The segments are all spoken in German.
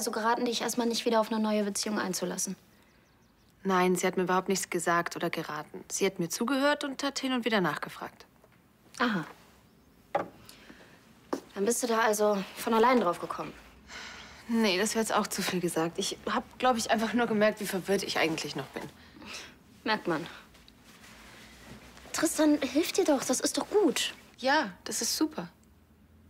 also geraten, dich erstmal nicht wieder auf eine neue Beziehung einzulassen? Nein, sie hat mir überhaupt nichts gesagt oder geraten. Sie hat mir zugehört und hat hin und wieder nachgefragt. Aha. Dann bist du da also von allein drauf gekommen. Nee, das wäre jetzt auch zu viel gesagt. Ich habe, glaube ich, einfach nur gemerkt, wie verwirrt ich eigentlich noch bin. Merkt man. Tristan, hilf dir doch. Das ist doch gut. Ja, das ist super.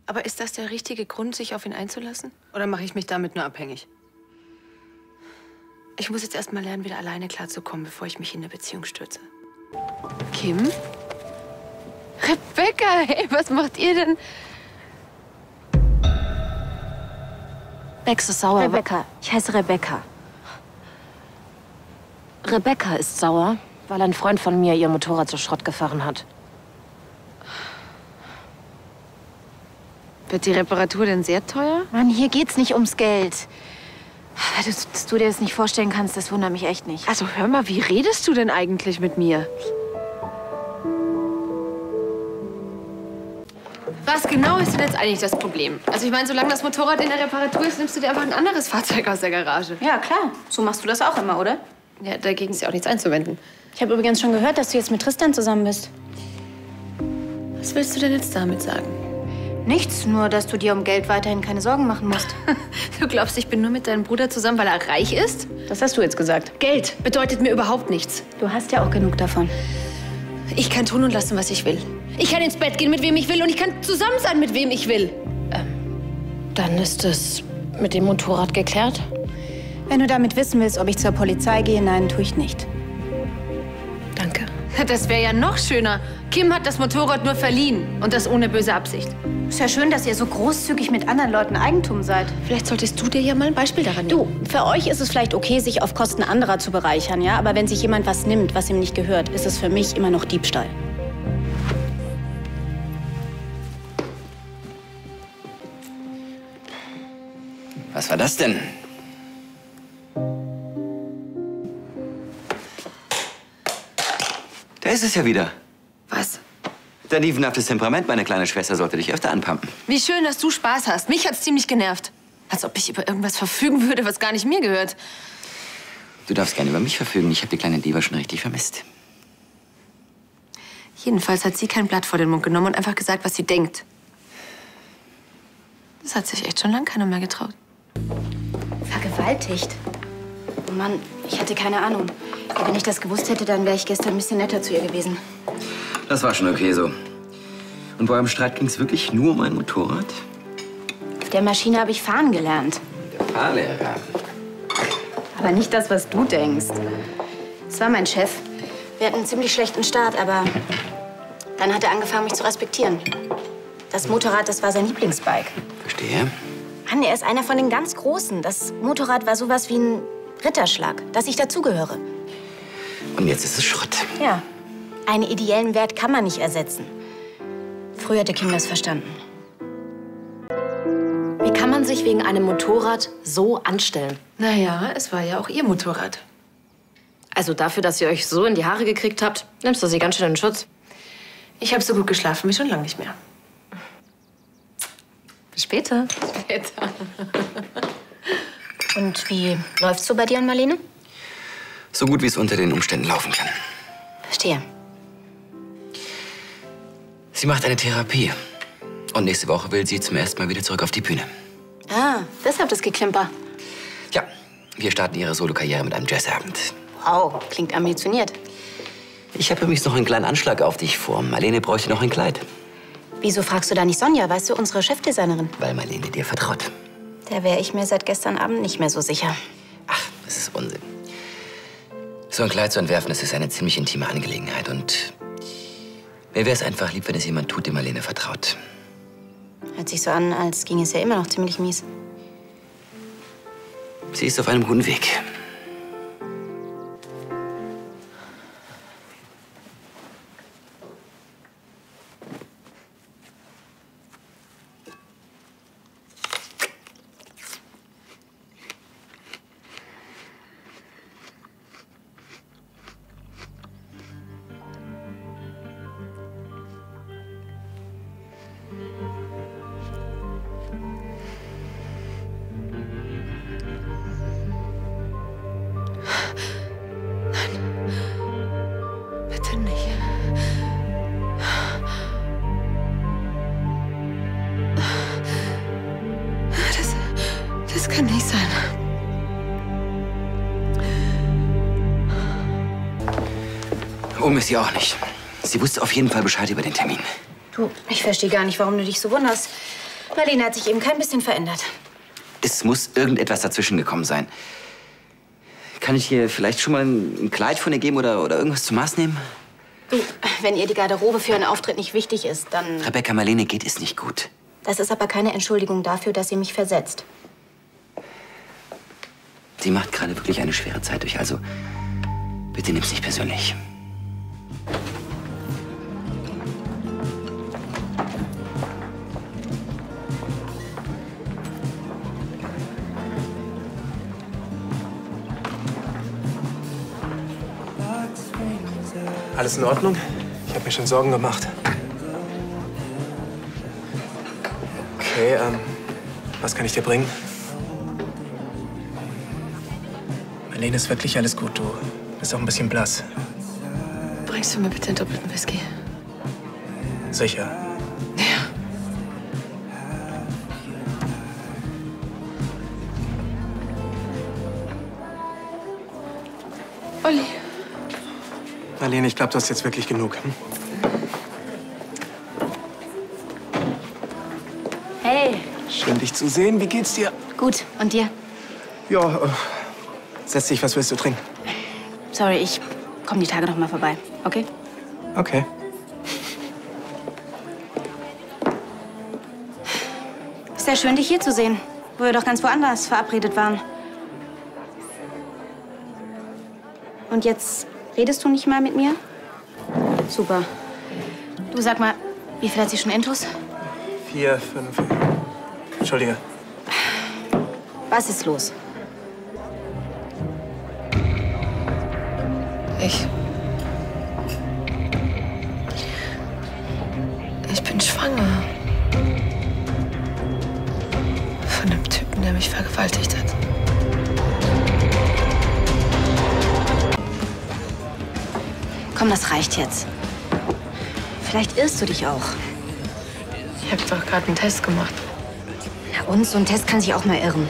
Aber ist das der richtige Grund, sich auf ihn einzulassen? Oder mache ich mich damit nur abhängig? Ich muss jetzt erst mal lernen, wieder alleine klarzukommen, bevor ich mich in eine Beziehung stürze. Kim? Rebecca, hey, was macht ihr denn? Bex ist sauer. Rebecca. Ich heiße Rebecca. Rebecca ist sauer, weil ein Freund von mir ihr Motorrad zu Schrott gefahren hat. Wird die Reparatur denn sehr teuer? Mann, hier geht's nicht ums Geld. Dass du dir das nicht vorstellen kannst, das wundert mich echt nicht. Also hör mal, wie redest du denn eigentlich mit mir? Was genau ist denn jetzt eigentlich das Problem? Also ich meine, solange das Motorrad in der Reparatur ist, nimmst du dir einfach ein anderes Fahrzeug aus der Garage. Ja, klar. So machst du das auch immer, oder? Ja, dagegen ist ja auch nichts einzuwenden. Ich habe übrigens schon gehört, dass du jetzt mit Tristan zusammen bist. Was willst du denn jetzt damit sagen? Nichts, nur dass du dir um Geld weiterhin keine Sorgen machen musst. Du glaubst, ich bin nur mit deinem Bruder zusammen, weil er reich ist? Das hast du jetzt gesagt. Geld bedeutet mir überhaupt nichts. Du hast ja auch genug davon. Ich kann tun und lassen, was ich will. Ich kann ins Bett gehen, mit wem ich will, und ich kann zusammen sein, mit wem ich will. Dann ist es mit dem Motorrad geklärt? Wenn du damit wissen willst, ob ich zur Polizei gehe, nein, tue ich nicht. Danke. Das wäre ja noch schöner. Kim hat das Motorrad nur verliehen und das ohne böse Absicht. Ist ja schön, dass ihr so großzügig mit anderen Leuten Eigentum seid. Vielleicht solltest du dir ja mal ein Beispiel daran nehmen. Du, für euch ist es vielleicht okay, sich auf Kosten anderer zu bereichern, ja? Aber wenn sich jemand was nimmt, was ihm nicht gehört, ist es für mich immer noch Diebstahl. Was war das denn? Da ist es ja wieder. Was? Dein dievenhaftes Temperament, meine kleine Schwester, sollte dich öfter anpumpen. Wie schön, dass du Spaß hast. Mich hat's ziemlich genervt. Als ob ich über irgendwas verfügen würde, was gar nicht mir gehört. Du darfst gerne über mich verfügen. Ich habe die kleine Diva schon richtig vermisst. Jedenfalls hat sie kein Blatt vor den Mund genommen und einfach gesagt, was sie denkt. Das hat sich echt schon lange keiner mehr getraut. Vergewaltigt? Oh Mann, ich hatte keine Ahnung. Wenn ich das gewusst hätte, dann wäre ich gestern ein bisschen netter zu ihr gewesen. Das war schon okay so. Und bei eurem Streit ging es wirklich nur um ein Motorrad? Auf der Maschine habe ich fahren gelernt. Der Fahrlehrer. Aber nicht das, was du denkst. Es war mein Chef. Wir hatten einen ziemlich schlechten Start, aber dann hat er angefangen, mich zu respektieren. Das Motorrad, das war sein Lieblingsbike. Verstehe. Mann, er ist einer von den ganz Großen. Das Motorrad war sowas wie ein Ritterschlag, dass ich dazugehöre. Und jetzt ist es Schrott. Ja. Einen ideellen Wert kann man nicht ersetzen. Früher hätte Kim das verstanden. Wie kann man sich wegen einem Motorrad so anstellen? Naja, es war ja auch ihr Motorrad. Also dafür, dass ihr euch so in die Haare gekriegt habt, nimmst du sie ganz schön in Schutz. Ich habe so gut geschlafen wie schon lange nicht mehr. Bis später. Später. Und wie läuft's so bei dir und Marlene? So gut, wie es unter den Umständen laufen kann. Verstehe. Sie macht eine Therapie. Und nächste Woche will sie zum ersten Mal wieder zurück auf die Bühne. Ah, deshalb das Geklimper. Ja, wir starten ihre Solokarriere mit einem Jazzabend. Wow, klingt ambitioniert. Ich habe übrigens noch einen kleinen Anschlag auf dich vor. Marlene bräuchte noch ein Kleid. Wieso fragst du da nicht Sonja? Weißt du, unsere Chefdesignerin? Weil Marlene dir vertraut. Da wäre ich mir seit gestern Abend nicht mehr so sicher. Ach, das ist Unsinn. So ein Kleid zu entwerfen, das ist eine ziemlich intime Angelegenheit. Und mir wäre es einfach lieb, wenn es jemand tut, dem Marlene vertraut. Hört sich so an, als ging es ja immer noch ziemlich mies. Sie ist auf einem guten Weg. Ohm ist sie auch nicht. Sie wusste auf jeden Fall Bescheid über den Termin. Du, ich verstehe gar nicht, warum du dich so wunderst. Marlene hat sich eben kein bisschen verändert. Es muss irgendetwas dazwischen gekommen sein. Kann ich ihr vielleicht schon mal ein Kleid von ihr geben oder irgendwas zum Maß nehmen? Du, wenn ihr die Garderobe für einen Auftritt nicht wichtig ist, dann... Rebecca, Marlene geht es nicht gut. Das ist aber keine Entschuldigung dafür, dass sie mich versetzt. Sie macht gerade wirklich eine schwere Zeit durch, also bitte nimm's nicht persönlich. Alles in Ordnung? Ich habe mir schon Sorgen gemacht. Okay, was kann ich dir bringen? Marlene, ist wirklich alles gut. Du bist auch ein bisschen blass. Bringst du mir bitte einen doppelten Whisky? Sicher. Ja. Olli. Marlene, ich glaube, du hast jetzt wirklich genug. Hm? Hey. Schön, dich zu sehen. Wie geht's dir? Gut, und dir? Ja, setz dich. Was willst du trinken? Sorry, ich komme die Tage noch mal vorbei, okay? Okay. Sehr schön, dich hier zu sehen, wo wir doch ganz woanders verabredet waren. Und jetzt redest du nicht mal mit mir? Super. Du, sag mal, wie viel hat sie schon Intus? 4, 5. Entschuldige. Was ist los? Ich bin schwanger. Von dem Typen, der mich vergewaltigt hat. Komm, das reicht jetzt. Vielleicht irrst du dich auch. Ich habe doch gerade einen Test gemacht. Na und, so ein Test kann sich auch mal irren.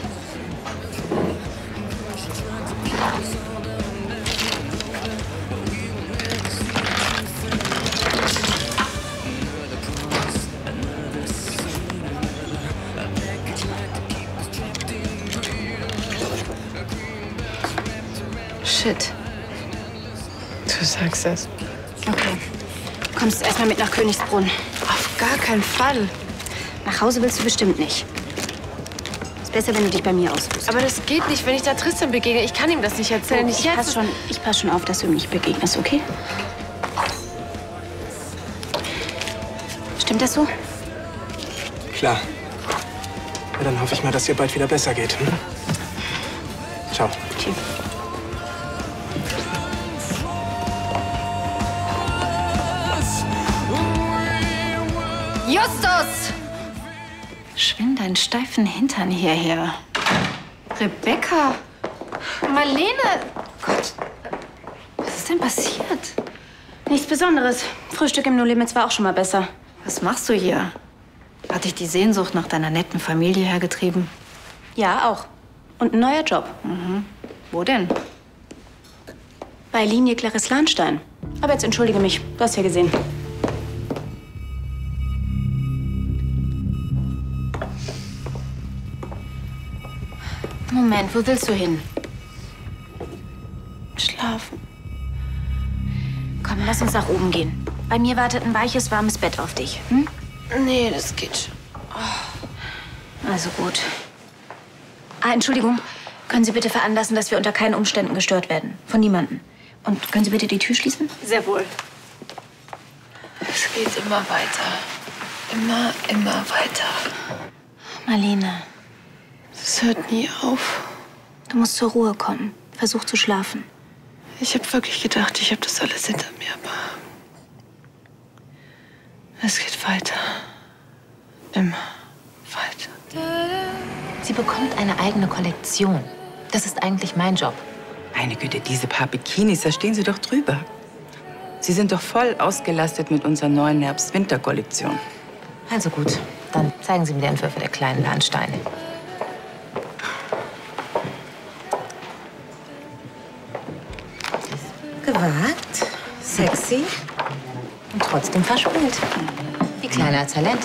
Shit. Du sagst es. Okay. Du kommst erstmal mit nach Königsbrunn. Auf gar keinen Fall. Nach Hause willst du bestimmt nicht. Ist besser, wenn du dich bei mir ausruhst. Aber das geht nicht, wenn ich da Tristan begegne. Ich kann ihm das nicht erzählen. Oh, ich pass schon auf, dass du ihm nicht begegnest, okay? Stimmt das so? Klar. Ja, dann hoffe ich mal, dass dir bald wieder besser geht. Hm? Ciao. Tschüss. Justus! Schwing deinen steifen Hintern hierher. Rebecca! Marlene! Gott, was ist denn passiert? Nichts Besonderes. Frühstück im No Limits war auch schon mal besser. Was machst du hier? Hat dich die Sehnsucht nach deiner netten Familie hergetrieben? Ja, auch. Und ein neuer Job. Wo denn? Bei Linie Clarice Lahnstein. Aber jetzt entschuldige mich, du hast ja gesehen. Moment, wo willst du hin? Schlafen. Komm, lass uns nach oben gehen. Bei mir wartet ein weiches, warmes Bett auf dich. Hm? Nee, das geht schon. Also gut. Ah, Entschuldigung. Können Sie bitte veranlassen, dass wir unter keinen Umständen gestört werden? Von niemandem. Und können Sie bitte die Tür schließen? Sehr wohl. Es geht immer weiter. Immer weiter. Marlene, Es hört nie auf. du musst zur Ruhe kommen. Versuch zu schlafen. Ich habe wirklich gedacht, ich habe das alles hinter mir, aber es geht weiter. Immer weiter. Sie bekommt eine eigene Kollektion. Das ist eigentlich mein Job. Meine Güte, diese paar Bikinis, da stehen Sie doch drüber. Sie sind doch voll ausgelastet mit unserer neuen Herbst-Winter-Kollektion. Also gut, dann zeigen Sie mir die Entwürfe der kleinen Lahnstein. Gewagt. Sexy und trotzdem verspielt. Die Kleine hat Talent.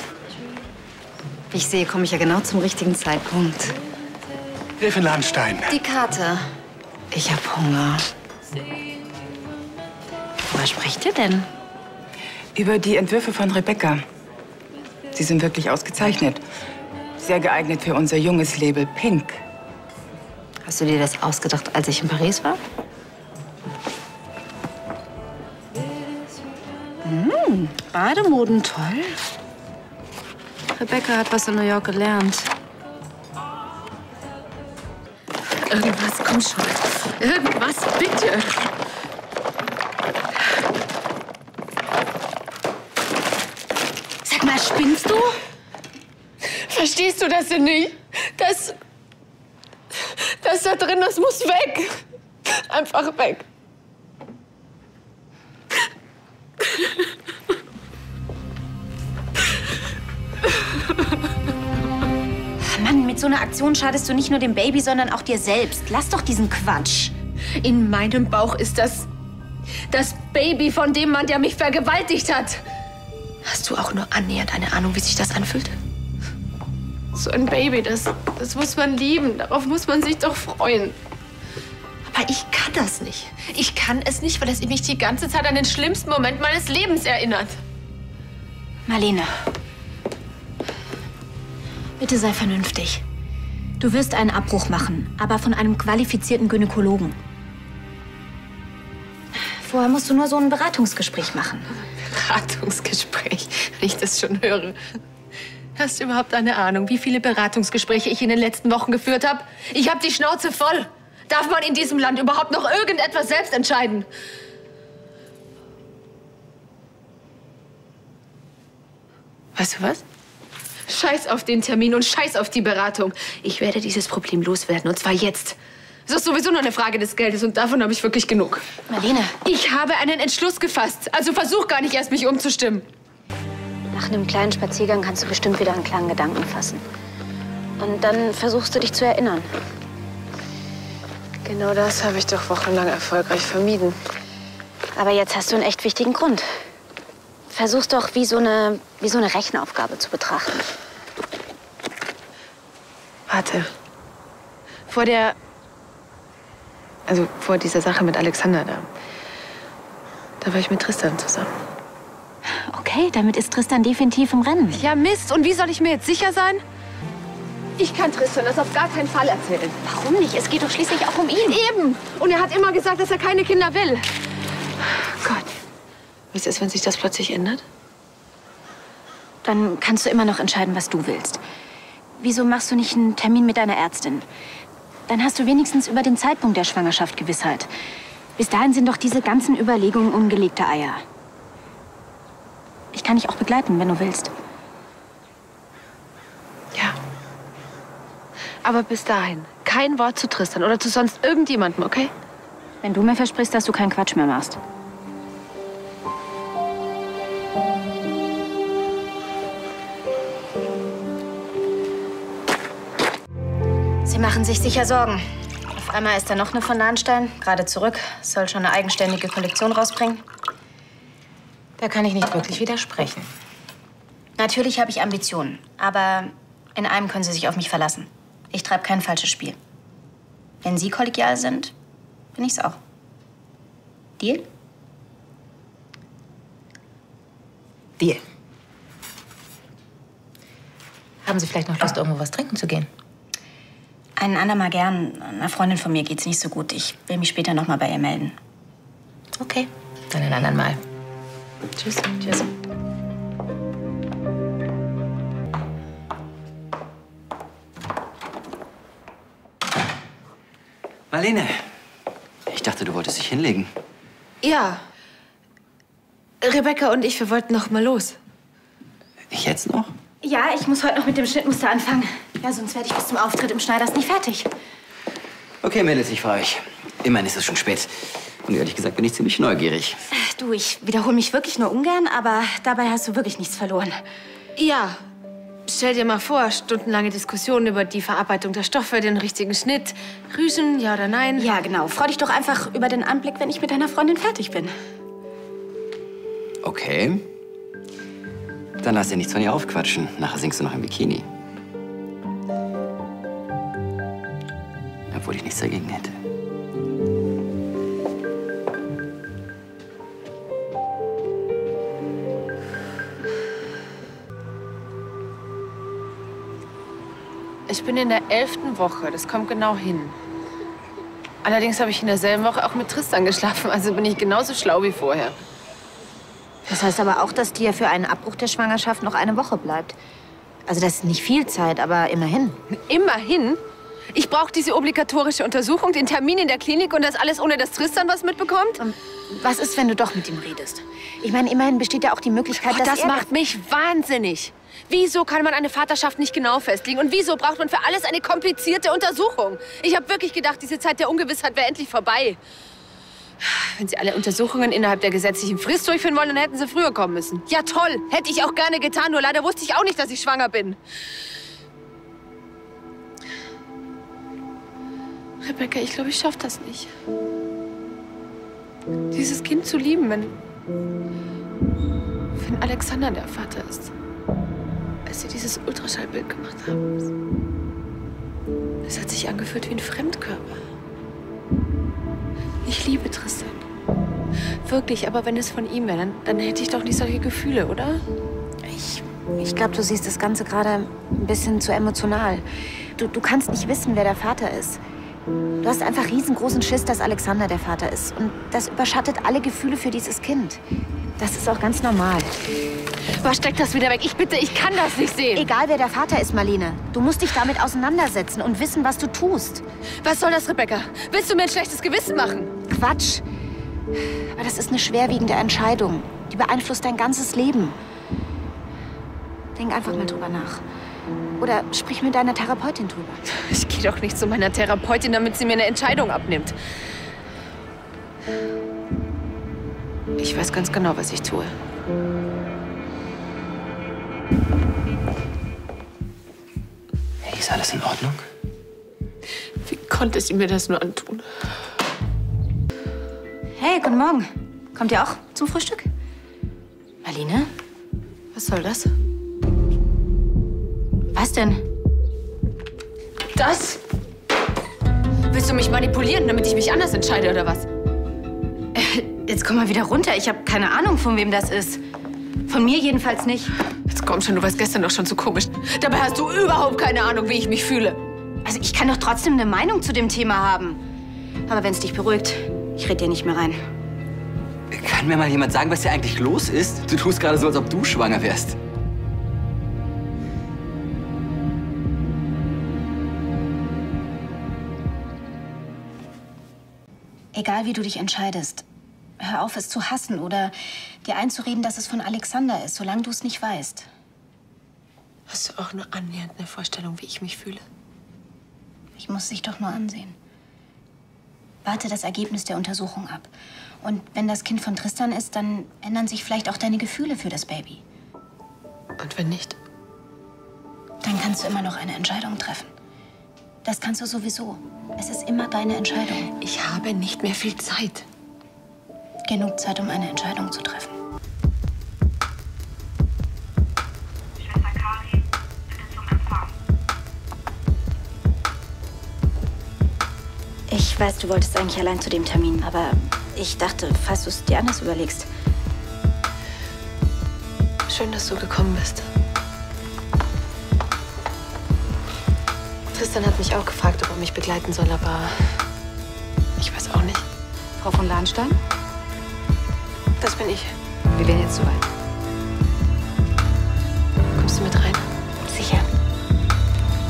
Wie ich sehe, komme ich ja genau zum richtigen Zeitpunkt. Gräfin Lahnstein. Die Karte. Ich hab Hunger. Worüber sprecht ihr denn? Über die Entwürfe von Rebecca. Sie sind wirklich ausgezeichnet. Sehr geeignet für unser junges Label Pink. Hast du dir das ausgedacht, als ich in Paris war? Bademoden, toll. Rebecca hat was in New York gelernt. Irgendwas, komm schon. Irgendwas, bitte. Sag mal, spinnst du? Verstehst du das denn nicht? Das da drin, das muss weg. Einfach weg. Mann, mit so einer Aktion schadest du nicht nur dem Baby, sondern auch dir selbst. Lass doch diesen Quatsch. In meinem Bauch ist das Baby von dem Mann, der mich vergewaltigt hat. Hast du auch nur annähernd eine Ahnung, wie sich das anfühlt? So ein Baby, das muss man lieben. Darauf muss man sich doch freuen. Aber ich kann das nicht. Ich kann es nicht, weil es mich die ganze Zeit an den schlimmsten Moment meines Lebens erinnert. Marlene, bitte sei vernünftig. Du wirst einen Abbruch machen, aber von einem qualifizierten Gynäkologen. Vorher musst du nur so ein Beratungsgespräch machen. Beratungsgespräch, wenn ich das schon höre. Hast du überhaupt eine Ahnung, wie viele Beratungsgespräche ich in den letzten Wochen geführt habe? Ich habe die Schnauze voll. Darf man in diesem Land überhaupt noch irgendetwas selbst entscheiden? Weißt du was? Scheiß auf den Termin und scheiß auf die Beratung. Ich werde dieses Problem loswerden, und zwar jetzt. Es ist sowieso nur eine Frage des Geldes und davon habe ich wirklich genug. Marlene. Ich habe einen Entschluss gefasst, also versuch gar nicht erst, mich umzustimmen. Nach einem kleinen Spaziergang kannst du bestimmt wieder einen klaren Gedanken fassen. Und dann versuchst du dich zu erinnern. Genau das habe ich doch wochenlang erfolgreich vermieden. Aber jetzt hast du einen echt wichtigen Grund. Versuch's doch wie so eine Rechenaufgabe zu betrachten. Warte. Vor dieser Sache mit Alexander da war ich mit Tristan zusammen. Okay, damit ist Tristan definitiv im Rennen. Ja, Mist. Und wie soll ich mir jetzt sicher sein? Ich kann Tristan das auf gar keinen Fall erzählen. Warum nicht? Es geht doch schließlich auch um ihn. Eben. Und er hat immer gesagt, dass er keine Kinder will. Gott. Was ist, wenn sich das plötzlich ändert? Dann kannst du immer noch entscheiden, was du willst. Wieso machst du nicht einen Termin mit deiner Ärztin? Dann hast du wenigstens über den Zeitpunkt der Schwangerschaft Gewissheit. Bis dahin sind doch diese ganzen Überlegungen ungelegte Eier. Ich kann dich auch begleiten, wenn du willst. Ja. Aber bis dahin kein Wort zu Tristan oder zu sonst irgendjemandem, okay? Wenn du mir versprichst, dass du keinen Quatsch mehr machst. Sie machen sich sicher Sorgen. Auf einmal ist da noch eine von Lahnstein, gerade zurück, soll schon eine eigenständige Kollektion rausbringen. Da kann ich nicht wirklich widersprechen. Natürlich habe ich Ambitionen, aber in einem können Sie sich auf mich verlassen. Ich treibe kein falsches Spiel. Wenn Sie kollegial sind, bin ich's auch. Deal? Deal. Haben Sie vielleicht noch Lust, irgendwo was trinken zu gehen? Ein andermal gern. Einer Freundin von mir geht's nicht so gut. Ich will mich später noch mal bei ihr melden. Okay, dann ein anderen Mal. Tschüss. Tschüss. Marlene, ich dachte, du wolltest dich hinlegen. Ja. Rebecca und ich, wir wollten noch mal los. Jetzt noch? Ja, ich muss heute noch mit dem Schnittmuster anfangen. Ja, sonst werde ich bis zum Auftritt im Schneiders nicht fertig. Okay, Mädels, ich fahre euch. Immerhin ist es schon spät. Und ehrlich gesagt bin ich ziemlich neugierig. Du, ich wiederhole mich wirklich nur ungern, aber dabei hast du wirklich nichts verloren. Ja. Stell dir mal vor, stundenlange Diskussionen über die Verarbeitung der Stoffe, den richtigen Schnitt. Rüschen, ja oder nein? Ja, genau. Freu dich doch einfach über den Anblick, wenn ich mit deiner Freundin fertig bin. Okay. Dann lass dir nichts von ihr aufquatschen. Nachher singst du noch im Bikini. Obwohl ich nichts dagegen hätte. Ich bin in der 11. Woche, das kommt genau hin. Allerdings habe ich in derselben Woche auch mit Tristan geschlafen, also bin ich genauso schlau wie vorher. Das heißt aber auch, dass dir für einen Abbruch der Schwangerschaft noch eine Woche bleibt. Also das ist nicht viel Zeit, aber immerhin. Immerhin? Ich brauche diese obligatorische Untersuchung, den Termin in der Klinik und das alles, ohne dass Tristan was mitbekommt? Was ist, wenn du doch mit ihm redest? Ich meine, immerhin besteht ja auch die Möglichkeit, dass das macht mich wahnsinnig. Wieso kann man eine Vaterschaft nicht genau festlegen? Und wieso braucht man für alles eine komplizierte Untersuchung? Ich habe wirklich gedacht, diese Zeit der Ungewissheit wäre endlich vorbei. Wenn Sie alle Untersuchungen innerhalb der gesetzlichen Frist durchführen wollen, dann hätten Sie früher kommen müssen. Ja, toll. Hätte ich auch gerne getan, nur leider wusste ich auch nicht, dass ich schwanger bin. Rebecca, ich glaube, ich schaffe das nicht. Dieses Kind zu lieben, wenn Alexander der Vater ist. Als Sie dieses Ultraschallbild gemacht haben. Es hat sich angefühlt wie ein Fremdkörper. Ich liebe Tristan. Wirklich, aber wenn es von ihm wäre, dann hätte ich doch nicht solche Gefühle, oder? Ich glaube, du siehst das Ganze gerade ein bisschen zu emotional. Du kannst nicht wissen, wer der Vater ist. Du hast einfach riesengroßen Schiss, dass Alexander der Vater ist. Und das überschattet alle Gefühle für dieses Kind. Das ist auch ganz normal. Was, steck das wieder weg? Ich bitte, ich kann das nicht sehen. Egal, wer der Vater ist, Marlene. Du musst dich damit auseinandersetzen und wissen, was du tust. Was soll das, Rebecca? Willst du mir ein schlechtes Gewissen machen? Quatsch. Aber das ist eine schwerwiegende Entscheidung. Die beeinflusst dein ganzes Leben. Denk einfach mal drüber nach. Oder sprich mit deiner Therapeutin drüber. Ich gehe doch nicht zu meiner Therapeutin, damit sie mir eine Entscheidung abnimmt. Ich weiß ganz genau, was ich tue. Hey, ist alles in Ordnung? Wie konnte sie mir das nur antun? Hey, guten Morgen. Kommt ihr auch zum Frühstück? Marlene? Was soll das? Was denn? Das? Willst du mich manipulieren, damit ich mich anders entscheide, oder was? Jetzt komm mal wieder runter. Ich habe keine Ahnung, von wem das ist. Von mir jedenfalls nicht. Jetzt komm schon, du warst gestern doch schon so komisch. Dabei hast du überhaupt keine Ahnung, wie ich mich fühle. Also ich kann doch trotzdem eine Meinung zu dem Thema haben. Aber wenn es dich beruhigt, ich rede dir nicht mehr rein. Kann mir mal jemand sagen, was hier eigentlich los ist? Du tust gerade so, als ob du schwanger wärst. Egal, wie du dich entscheidest, hör auf, es zu hassen oder dir einzureden, dass es von Alexander ist, solange du es nicht weißt. Hast du auch nur annähernd eine Vorstellung, wie ich mich fühle? Ich muss dich doch nur ansehen. Warte das Ergebnis der Untersuchung ab. Und wenn das Kind von Tristan ist, dann ändern sich vielleicht auch deine Gefühle für das Baby. Und wenn nicht? Dann kannst du immer noch eine Entscheidung treffen. Das kannst du sowieso. Es ist immer deine Entscheidung. Ich habe nicht mehr viel Zeit. Genug Zeit, um eine Entscheidung zu treffen. Schwester Kari, bitte zum Empfang. Ich weiß, du wolltest eigentlich allein zu dem Termin, aber ich dachte, falls du es dir anders überlegst. Schön, dass du gekommen bist. Tristan hat mich auch gefragt, ob er mich begleiten soll, aber ich weiß auch nicht. Frau von Lahnstein? Das bin ich. Wir wären jetzt soweit. Kommst du mit rein? Sicher.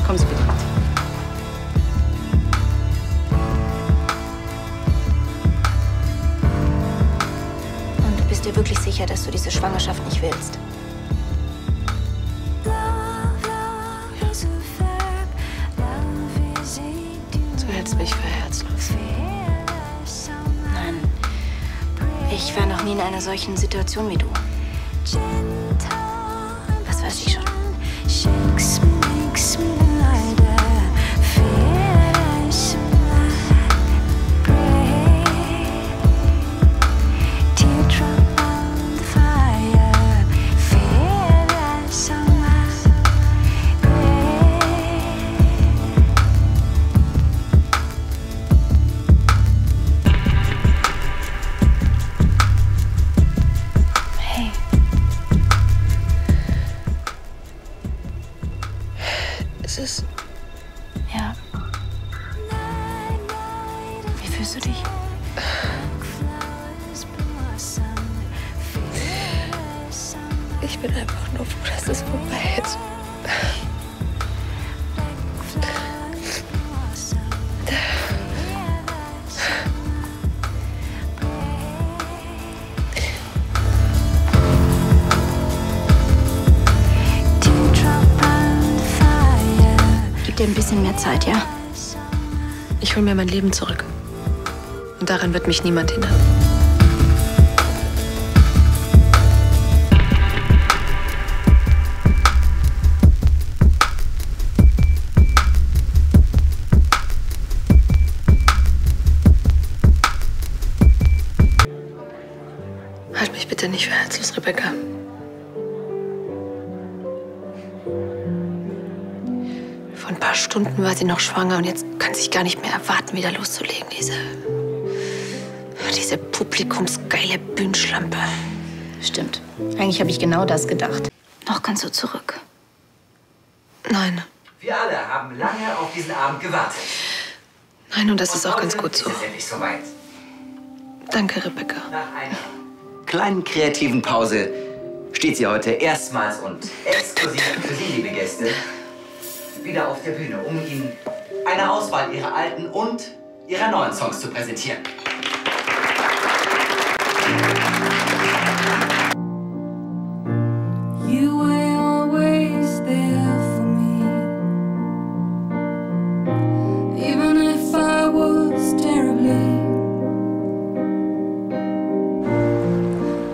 Kommen Sie bitte mit. Und du bist dir wirklich sicher, dass du diese Schwangerschaft nicht willst? Du hältst mich für herzlos. Nein. Ich war noch nie in einer solchen Situation wie du. Das weiß ich schon. Teardrop on the fire. fühlst du dich? Ich bin einfach nur froh, dass es vorbei ist. Gib dir ein bisschen mehr Zeit, ja? Ich hol mir mein Leben zurück. Und daran wird mich niemand hindern. Halt mich bitte nicht für herzlos, Rebecca. Vor ein paar Stunden war sie noch schwanger und jetzt kann sie sich gar nicht mehr erwarten, wieder loszulegen. Diese publikumsgeile Bühnenschlampe. Stimmt. Eigentlich habe ich genau das gedacht. Noch kannst du zurück. Nein. Wir alle haben lange auf diesen Abend gewartet. Nein, und das ist auch ganz gut so. Ist es endlich soweit. Danke, Rebecca. Nach einer kleinen kreativen Pause steht sie heute erstmals und exklusiv für Sie, liebe Gäste, wieder auf der Bühne, um Ihnen eine Auswahl Ihrer alten und Ihrer neuen Songs zu präsentieren. You were always there for me, even if I was terribly.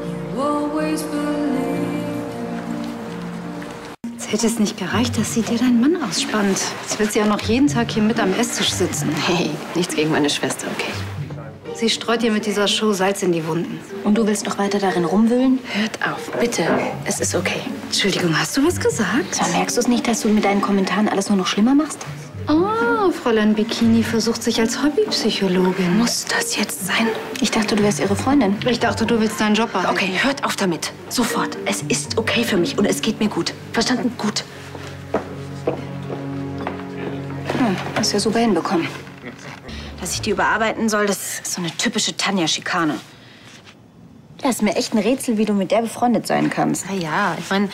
You always believed. Jetzt hätte es nicht gereicht, dass sie dir deinen Mann ausspannt. Jetzt wird sie auch noch jeden Tag hier mit am Esstisch sitzen. Hey, nichts gegen meine Schwester, okay? Sie streut dir mit dieser Show Salz in die Wunden. Und du willst noch weiter darin rumwühlen? Hört auf, bitte. Es ist okay. Entschuldigung, hast du was gesagt? Ja, merkst du es nicht, dass du mit deinen Kommentaren alles nur noch schlimmer machst? Oh, Fräulein Bikini versucht sich als Hobbypsychologin. Muss das jetzt sein? Ich dachte, du wärst ihre Freundin. Ich dachte, du willst deinen Job behalten. Okay, hört auf damit. Sofort. Es ist okay für mich und es geht mir gut. Verstanden? Gut. Hast ja super hinbekommen. Dass ich die überarbeiten soll, das ist so eine typische Tanja-Schikane. Das ist mir echt ein Rätsel, wie du mit der befreundet sein kannst. Na ja, ich meine,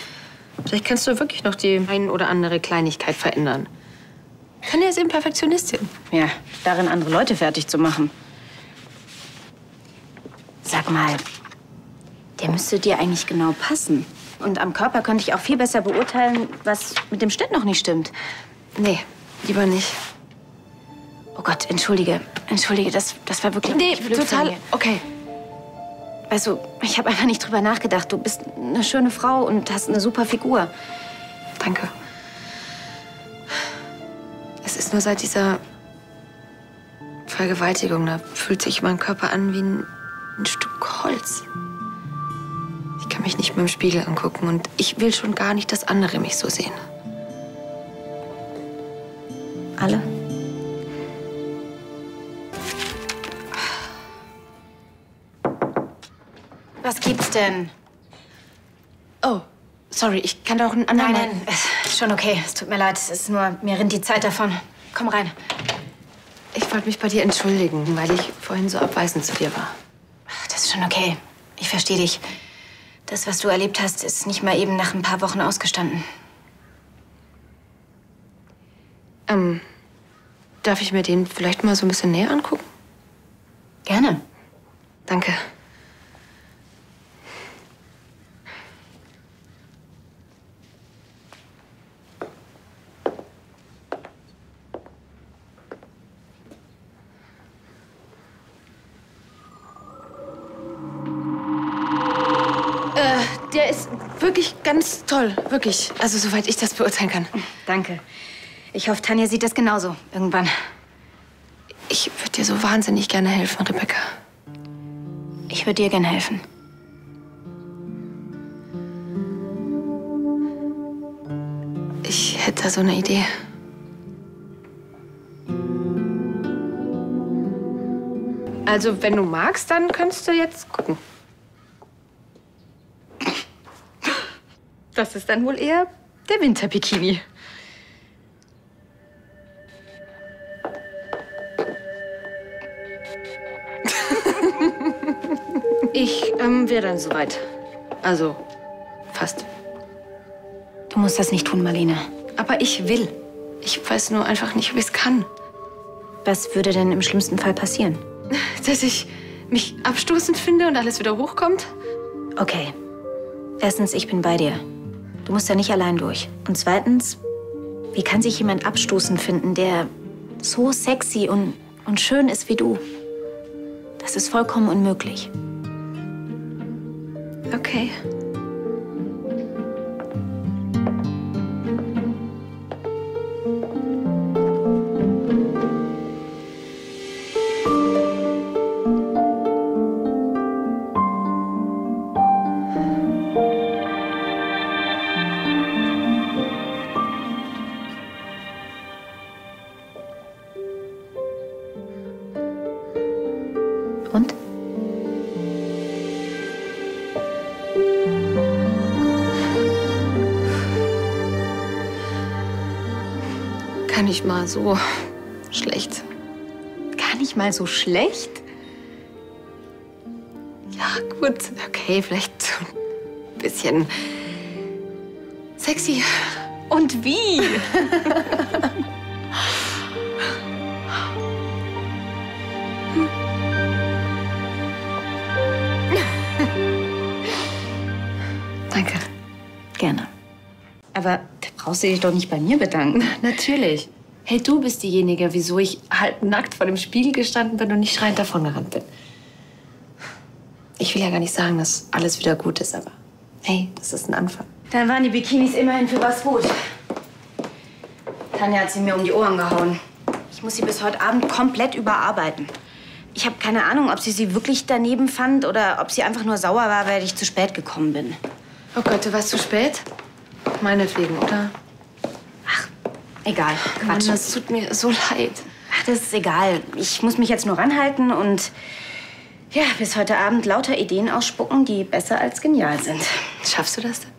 vielleicht kannst du wirklich noch die ein oder andere Kleinigkeit verändern. Tanja ist eben Perfektionistin. Ja, darin andere Leute fertig zu machen. Sag mal, der müsste dir eigentlich genau passen. Und am Körper könnte ich auch viel besser beurteilen, was mit dem Schnitt noch nicht stimmt. Nee, lieber nicht. Oh Gott, entschuldige, das war wirklich Nee, blöd von total mir. okay. Weißt du, ich habe einfach nicht drüber nachgedacht. Du bist eine schöne Frau und hast eine super Figur. Danke. Es ist nur seit dieser Vergewaltigung, da fühlt sich mein Körper an wie ein Stück Holz. Ich kann mich nicht mehr im Spiegel angucken und ich will schon gar nicht, dass andere mich so sehen. Alle? Was gibt's denn? Oh, sorry, ich kann doch einen anderen... Nein, ist schon okay. Es tut mir leid. Es ist nur, mir rinnt die Zeit davon. Komm rein. Ich wollte mich bei dir entschuldigen, weil ich vorhin so abweisend zu dir war. Ach, das ist schon okay. Ich verstehe dich. Das, was du erlebt hast, ist nicht mal eben nach ein paar Wochen ausgestanden. Darf ich mir den vielleicht mal so ein bisschen näher angucken? Gerne. Danke. Der ist wirklich ganz toll, wirklich. Also soweit ich das beurteilen kann. Danke. Ich hoffe, Tanja sieht das genauso. Irgendwann. Ich würde dir so wahnsinnig gerne helfen, Rebecca. Ich würde dir gerne helfen. Ich hätte da so eine Idee. Also, wenn du magst, dann könntest du jetzt gucken. Das ist dann wohl eher der Winterbikini. Ich wäre dann soweit. Also, fast. Du musst das nicht tun, Marlene. Aber ich will. Ich weiß nur einfach nicht, wie ich es kann. Was würde denn im schlimmsten Fall passieren? Dass ich mich abstoßend finde und alles wieder hochkommt? Okay. Erstens, ich bin bei dir. Du musst da nicht allein durch. Und zweitens, wie kann sich jemand abstoßend finden, der so sexy und schön ist wie du? Das ist vollkommen unmöglich. Okay. Und? Gar nicht mal so schlecht. Gar nicht mal so schlecht? Ja, gut. Okay, vielleicht so ein bisschen sexy. Und wie? Danke. Gerne. Aber da brauchst du dich doch nicht bei mir bedanken. Natürlich. Hey, du bist diejenige, wieso ich halb nackt vor dem Spiegel gestanden bin und nicht schreiend davongerannt bin. Ich will ja gar nicht sagen, dass alles wieder gut ist, aber hey, das ist ein Anfang. Dann waren die Bikinis immerhin für was gut. Tanja hat sie mir um die Ohren gehauen. Ich muss sie bis heute Abend komplett überarbeiten. Ich habe keine Ahnung, ob sie wirklich daneben fand oder ob sie einfach nur sauer war, weil ich zu spät gekommen bin. Oh Gott, du warst zu spät? Meinetwegen, oder? Ach, egal. Quatsch. Mann, das tut mir so leid. Ach, das ist egal. Ich muss mich jetzt nur ranhalten und ja, bis heute Abend lauter Ideen ausspucken, die besser als genial sind. Schaffst du das denn?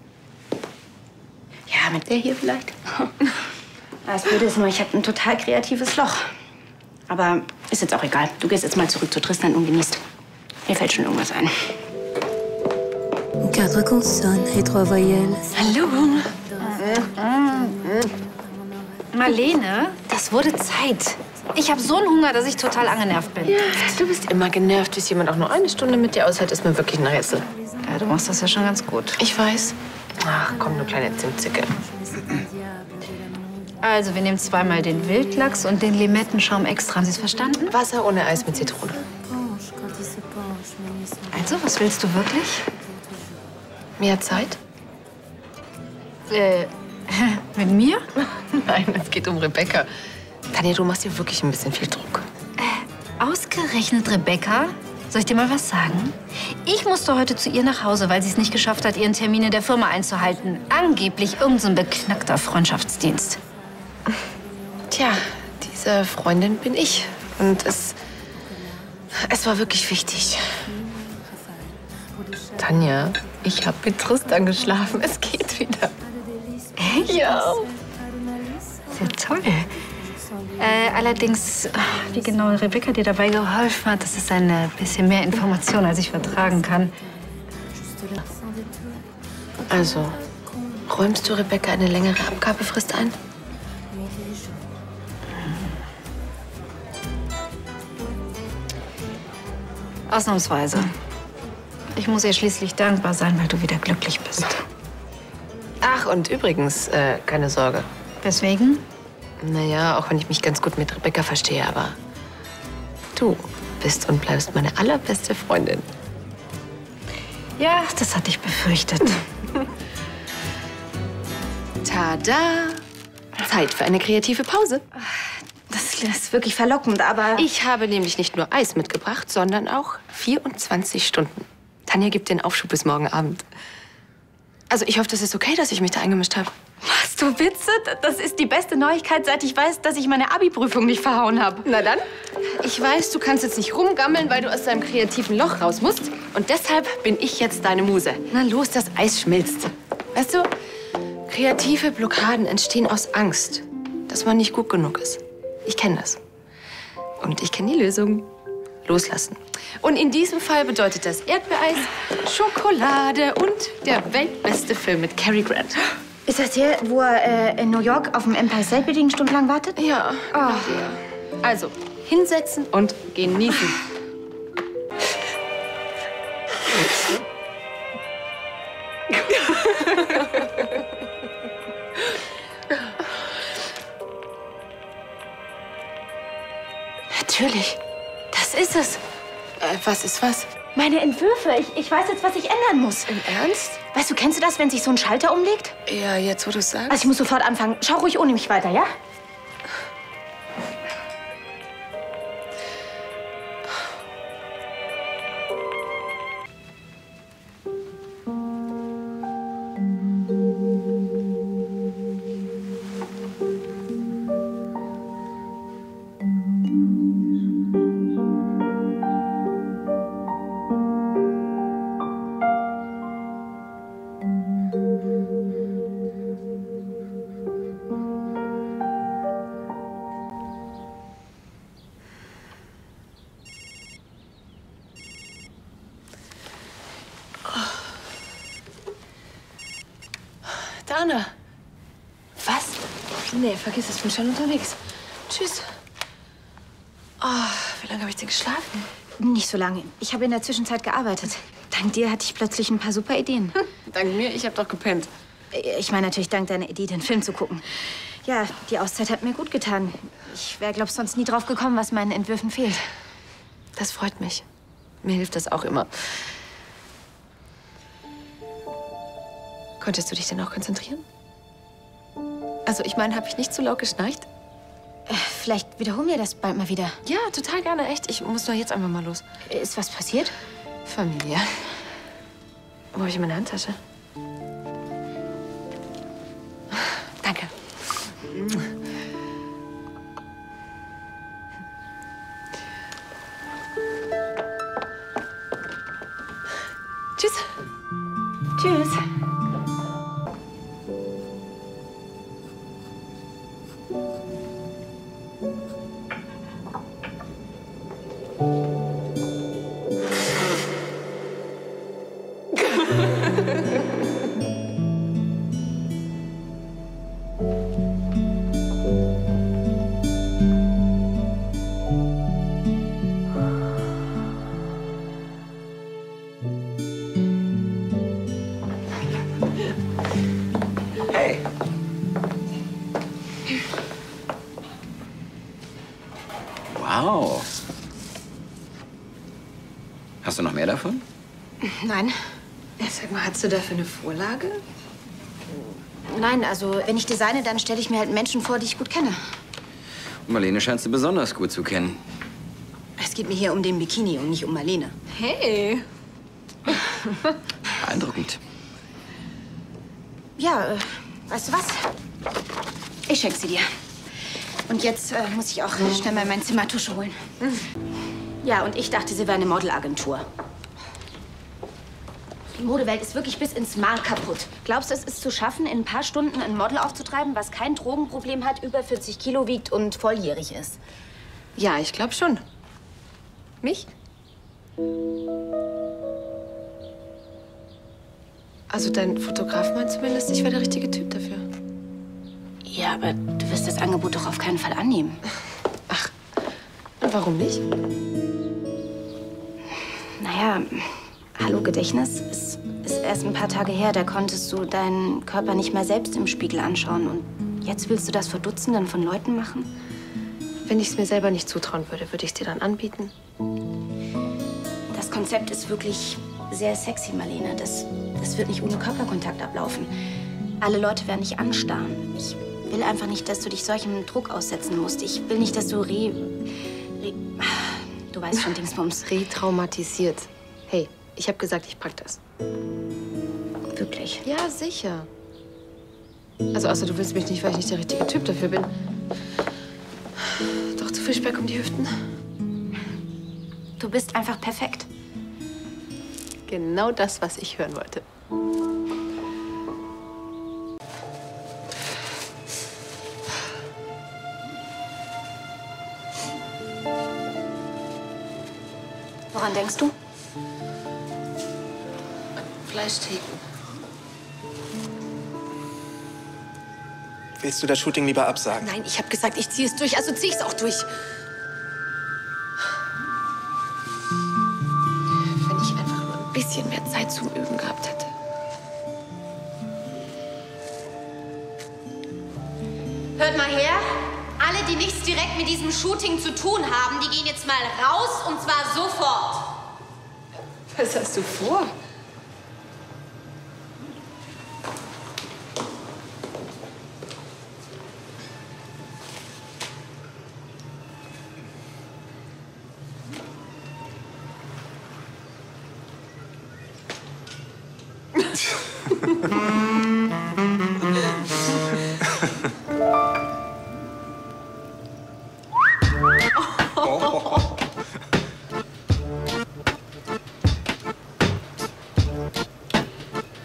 Ja, mit der hier vielleicht. Das Blöde ist nur, ich habe ein total kreatives Loch. Aber ist jetzt auch egal. Du gehst jetzt mal zurück zu Tristan und genießt. Mir fällt schon irgendwas ein. Quatre consonnes et trois voyelles. Hallo. Marlene, das wurde Zeit. Ich habe so einen Hunger, dass ich total angenervt bin. Ja, du bist immer genervt, bis jemand auch nur eine Stunde mit dir aushält, ist mir wirklich ein Rätsel. Ja, du machst das ja schon ganz gut. Ich weiß. Ach, komm, du kleine Zimtzicke. Also, wir nehmen zweimal den Wildlachs und den Limettenschaum extra. Haben Sie es verstanden? Wasser ohne Eis mit Zitrone. Also, was willst du wirklich? Mehr Zeit? Mit mir? Nein, es geht um Rebecca. Tanja, du machst dir wirklich ein bisschen viel Druck. Ausgerechnet Rebecca? Soll ich dir mal was sagen? Ich musste heute zu ihr nach Hause, weil sie es nicht geschafft hat, ihren Termin in der Firma einzuhalten. Angeblich irgend so ein beknackter Freundschaftsdienst. Tja, diese Freundin bin ich. Und es war wirklich wichtig. Tanja, ich habe mit Tristan geschlafen. Es geht wieder. Echt? Ja. Sehr toll. Allerdings, wie genau Rebecca dir dabei geholfen hat, das ist ein bisschen mehr Information, als ich vertragen kann. Also, räumst du Rebecca eine längere Abgabefrist ein? Ausnahmsweise. Ich muss ihr schließlich dankbar sein, weil du wieder glücklich bist. Ach, und übrigens, keine Sorge. Weswegen? Naja, auch wenn ich mich ganz gut mit Rebecca verstehe, aber du bist und bleibst meine allerbeste Freundin. Ja, das hatte ich befürchtet. Tada! Zeit für eine kreative Pause. Das ist wirklich verlockend, aber... Ich habe nämlich nicht nur Eis mitgebracht, sondern auch 24 Stunden. Tanja gibt den Aufschub bis morgen Abend. Also ich hoffe, das ist okay, dass ich mich da eingemischt habe. Was, du Witze? Das ist die beste Neuigkeit, seit ich weiß, dass ich meine Abi-Prüfung nicht verhauen habe. Na dann. Ich weiß, du kannst jetzt nicht rumgammeln, weil du aus deinem kreativen Loch raus musst. Und deshalb bin ich jetzt deine Muse. Na los, das Eis schmilzt. Weißt du, kreative Blockaden entstehen aus Angst, dass man nicht gut genug ist. Ich kenne das. Und ich kenne die Lösung. loslassen. Und in diesem Fall bedeutet das Erdbeereis, Schokolade und der weltbeste Film mit Cary Grant. Ist das hier, wo er in New York auf dem Empire State Building stundenlang wartet? Ja. Oh. Also, hinsetzen und genießen. Natürlich. Das ist es. Was ist was? Meine Entwürfe. Ich weiß jetzt, was ich ändern muss. Im Ernst? Weißt du, kennst du das, wenn sich so ein Schalter umlegt? Ja, jetzt wo du es sagst. Also ich muss sofort anfangen. Schau ruhig ohne mich weiter, ja? Dana. Was? Nee, vergiss es, bin schon unterwegs. Tschüss. Oh, wie lange habe ich denn geschlafen? Nicht so lange. Ich habe in der Zwischenzeit gearbeitet. Dank dir hatte ich plötzlich ein paar super Ideen. Dank mir, ich habe doch gepennt. Ich meine natürlich dank deiner Idee, den Film zu gucken. Ja, die Auszeit hat mir gut getan. Ich wäre, glaub ich, sonst nie drauf gekommen, was meinen Entwürfen fehlt. Das freut mich. Mir hilft das auch immer. Konntest du dich denn auch konzentrieren? Also, ich meine, habe ich nicht zu laut geschnarcht? Vielleicht wiederholen wir das bald mal wieder. Ja, total gerne, echt. Ich muss doch jetzt einfach mal los. Ist was passiert? Familie. Wo habe ich meine Handtasche? Danke. Tschüss. Tschüss. Hey. Wow. Hast du noch mehr davon? Nein. Sag mal, hast du dafür eine Vorlage? Nein, also wenn ich designe, dann stelle ich mir halt Menschen vor, die ich gut kenne. Marlene scheinst du besonders gut zu kennen. Es geht mir hier um den Bikini und nicht um Marlene. Hey. Beeindruckend. Ja, weißt du was? Ich schenke sie dir. Und jetzt muss ich auch schnell mal mein Zimmer Tusche holen. Ja, und ich dachte, sie wäre eine Modelagentur. Die Modewelt ist wirklich bis ins Mark kaputt. Glaubst du, es ist zu schaffen, in ein paar Stunden ein Model aufzutreiben, was kein Drogenproblem hat, über 40 Kilo wiegt und volljährig ist? Ja, ich glaube schon. Mich? Also dein Fotograf meint zumindest, ich wäre der richtige Typ dafür. Ja, aber du wirst das Angebot doch auf keinen Fall annehmen. Ach, und warum nicht? Naja, hallo Gedächtnis, ist erst ein paar Tage her. Da konntest du deinen Körper nicht mal selbst im Spiegel anschauen. Und jetzt willst du das vor Dutzenden von Leuten machen? Wenn ich es mir selber nicht zutrauen würde, würde ich es dir dann anbieten? Das Konzept ist wirklich sehr sexy, Marlene. Das wird nicht ohne Körperkontakt ablaufen. Alle Leute werden dich anstarren. Ich will einfach nicht, dass du dich solchem Druck aussetzen musst. Ich will nicht, dass du du weißt schon, Dingsbums. Retraumatisiert. Hey, ich habe gesagt, ich pack das. Wirklich? Ja, sicher. Also außer du willst mich nicht, weil ich nicht der richtige Typ dafür bin. Doch zu viel Speck um die Hüften. Du bist einfach perfekt. Genau das, was ich hören wollte. Woran denkst du? Fleischtheken. Willst du das Shooting lieber absagen? Nein, ich habe gesagt, ich ziehe es durch, also ziehe ich es auch durch. Wenn ich einfach nur ein bisschen mehr Zeit zum Üben gehabt hätte. Hört mal her. Alle, die nichts direkt mit diesem Shooting zu tun haben, die gehen jetzt mal raus und zwar sofort. Was hast du vor?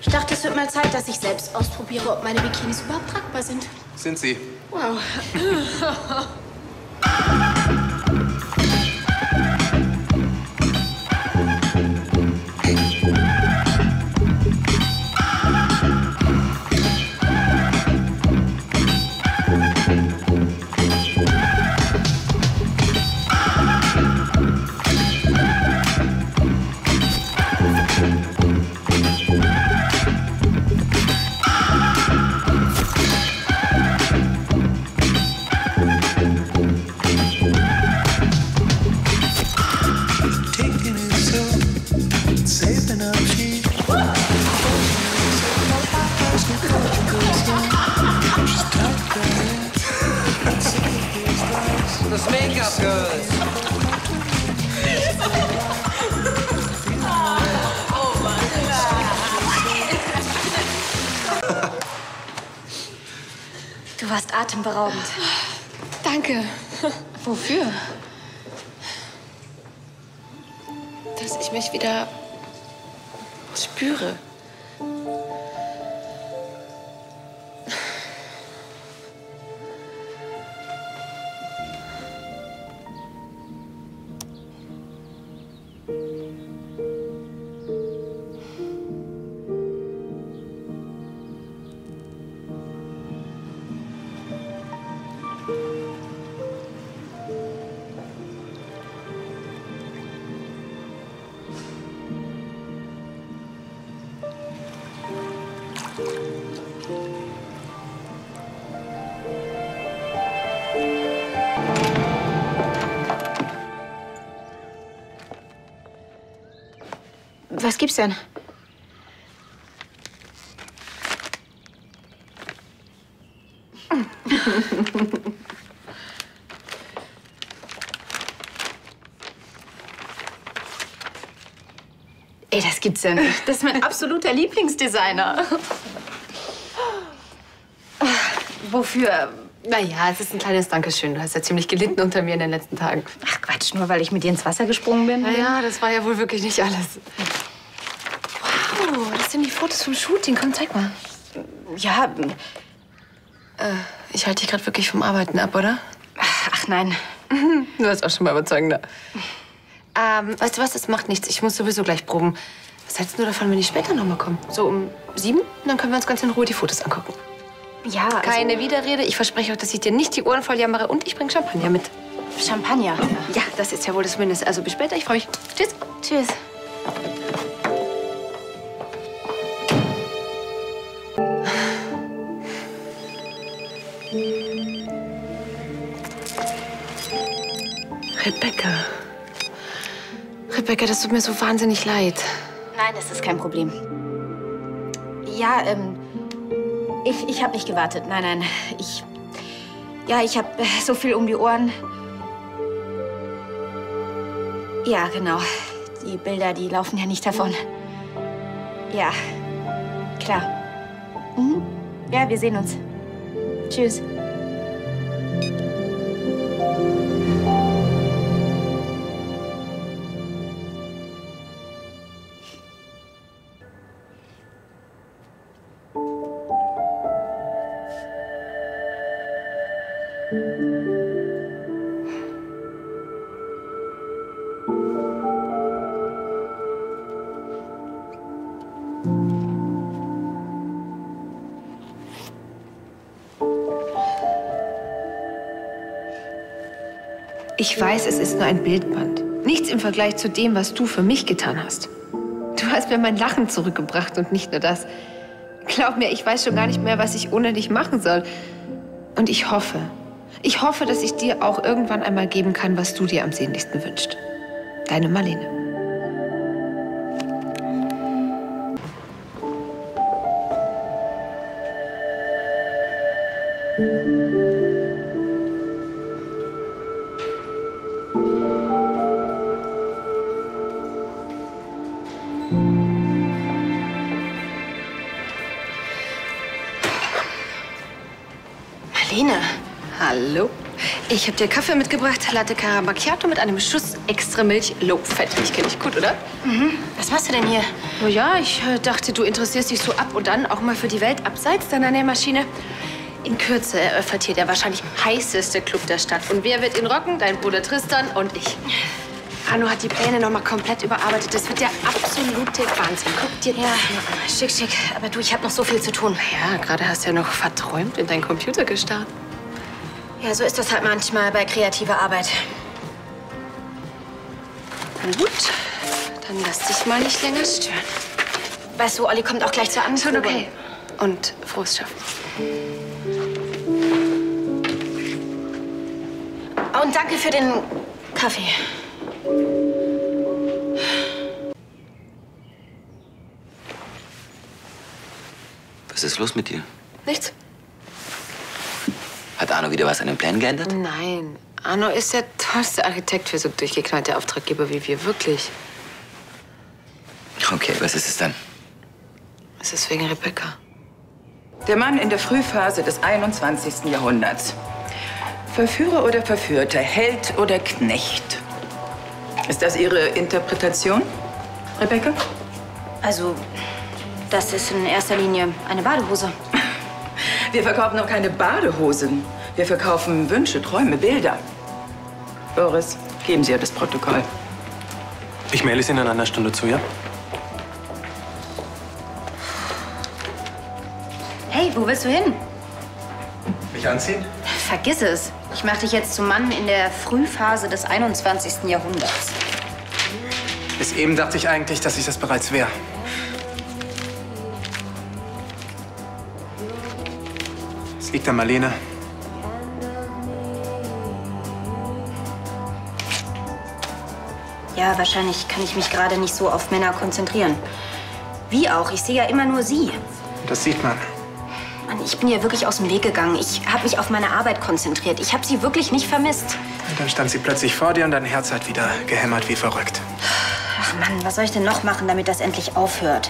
Ich dachte, es wird mal Zeit, dass ich selbst ausprobiere, ob meine Bikinis überhaupt tragbar sind. Sind sie? Wow. Das Make-up Girls. Du warst atemberaubend. Danke. Wofür? Dass ich mich wieder spüre. Was gibt's denn? Ey, das gibt's ja nicht. Das ist mein absoluter Lieblingsdesigner. Wofür? Naja, es ist ein kleines Dankeschön. Du hast ja ziemlich gelitten unter mir in den letzten Tagen. Ach Quatsch, nur weil ich mit dir ins Wasser gesprungen bin. Naja, das war ja wohl wirklich nicht alles. Wow, das sind die Fotos vom Shooting. Komm, zeig mal. Ja. Ich halte dich gerade wirklich vom Arbeiten ab, oder? Ach nein. Du warst auch schon mal überzeugender. Weißt du was, das macht nichts. Ich muss sowieso gleich proben. Was hältst du davon, wenn ich später noch mal komme? So um 7? Und dann können wir uns ganz in Ruhe die Fotos angucken. Ja, also Keine Widerrede. Ich verspreche euch, dass ich dir nicht die Ohren voll jammere. Und ich bringe Champagner mit. Champagner. Ja, das ist ja wohl das Mindeste. Also bis später. Ich freue mich. Tschüss. Tschüss. Rebecca. Rebecca, das tut mir so wahnsinnig leid. Nein, das ist kein Problem. Ja, ich habe nicht gewartet. Nein, nein. Ich habe so viel um die Ohren. Ja, genau. Die Bilder, die laufen ja nicht davon. Ja, klar. Mhm. Ja, wir sehen uns. Tschüss. Ich weiß, es ist nur ein Bildband. Nichts im Vergleich zu dem, was du für mich getan hast. Du hast mir mein Lachen zurückgebracht und nicht nur das. Glaub mir, ich weiß schon gar nicht mehr, was ich ohne dich machen soll. Und ich hoffe, dass ich dir auch irgendwann einmal geben kann, was du dir am sehnlichsten wünschst. Deine Marlene. Marlene. Hallo. Ich habe dir Kaffee mitgebracht, Latte Cara Macchiato mit einem Schuss extra Milch, Low-Fett. Ich kenne dich gut, oder? Mhm. Was machst du denn hier? Oh ja, ich dachte, du interessierst dich so ab und dann auch mal für die Welt abseits deiner Nähmaschine. In Kürze eröffnet hier der wahrscheinlich heißeste Club der Stadt. Und wer wird ihn rocken? Dein Bruder Tristan und ich. Arno hat die Pläne noch mal komplett überarbeitet. Das wird der absolute Wahnsinn. Guck dir das mal an. Schick, schick. Aber du, ich habe noch so viel zu tun. Ja, gerade hast du ja noch verträumt in deinen Computer gestarrt. Ja, so ist das halt manchmal bei kreativer Arbeit. Gut, dann lass dich mal nicht länger stören. Weißt du, Olli kommt auch gleich zur Anprobe. Schon okay. Und frohes Schaffen. Und danke für den Kaffee. Was ist los mit dir? Nichts. Hat Arno wieder was an den Plänen geändert? Nein, Arno ist der tollste Architekt für so durchgeknallte Auftraggeber wie wir, wirklich. Okay, was ist es dann? Es ist wegen Rebecca. Der Mann in der Frühphase des 21. Jahrhunderts. Verführer oder Verführter, Held oder Knecht. Ist das Ihre Interpretation, Rebecca? Also, das ist in erster Linie eine Badehose. Wir verkaufen noch keine Badehosen. Wir verkaufen Wünsche, Träume, Bilder. Boris, geben Sie ihr das Protokoll. Ich maile es Ihnen in einer Stunde zu, ja? Hey, wo willst du hin? Mich anziehen? Vergiss es. Ich mache dich jetzt zum Mann in der Frühphase des 21. Jahrhunderts. Bis eben dachte ich eigentlich, dass ich das bereits wäre. Es liegt an Marlene. Ja, wahrscheinlich kann ich mich gerade nicht so auf Männer konzentrieren. Wie auch, ich sehe ja immer nur sie. Das sieht man. Mann, ich bin ihr wirklich aus dem Weg gegangen. Ich habe mich auf meine Arbeit konzentriert. Ich habe sie wirklich nicht vermisst. Und dann stand sie plötzlich vor dir und dein Herz hat wieder gehämmert wie verrückt. Ach Mann, was soll ich denn noch machen, damit das endlich aufhört?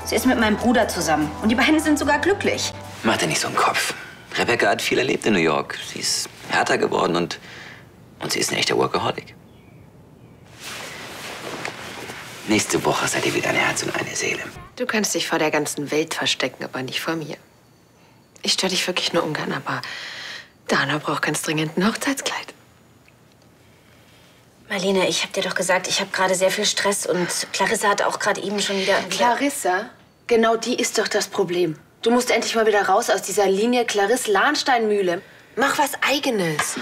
Sie ist mit meinem Bruder zusammen und die beiden sind sogar glücklich. Mach dir nicht so einen Kopf. Rebecca hat viel erlebt in New York. Sie ist härter geworden und sie ist ein echter Workaholic. Nächste Woche seid ihr wieder ein Herz und eine Seele. Du kannst dich vor der ganzen Welt verstecken, aber nicht vor mir. Ich störe dich wirklich nur ungern, aber Dana braucht ganz dringend ein Hochzeitskleid. Marlene, ich habe dir doch gesagt, ich habe gerade sehr viel Stress und Clarissa hat auch gerade eben schon wieder... Clarissa? Genau die ist doch das Problem. Du musst endlich mal wieder raus aus dieser Linie Clarisse-Lahnstein-Mühle. Mach was Eigenes.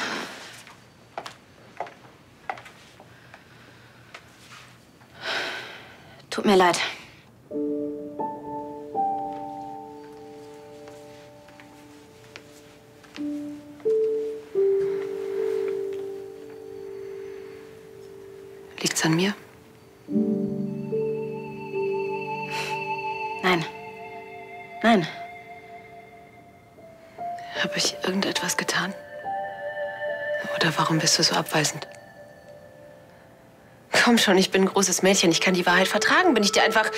Tut mir leid. Liegt's an mir? Nein. Nein. Habe ich irgendetwas getan? Oder warum bist du so abweisend? Komm schon, ich bin ein großes Mädchen. Ich kann die Wahrheit vertragen. Bin ich dir einfach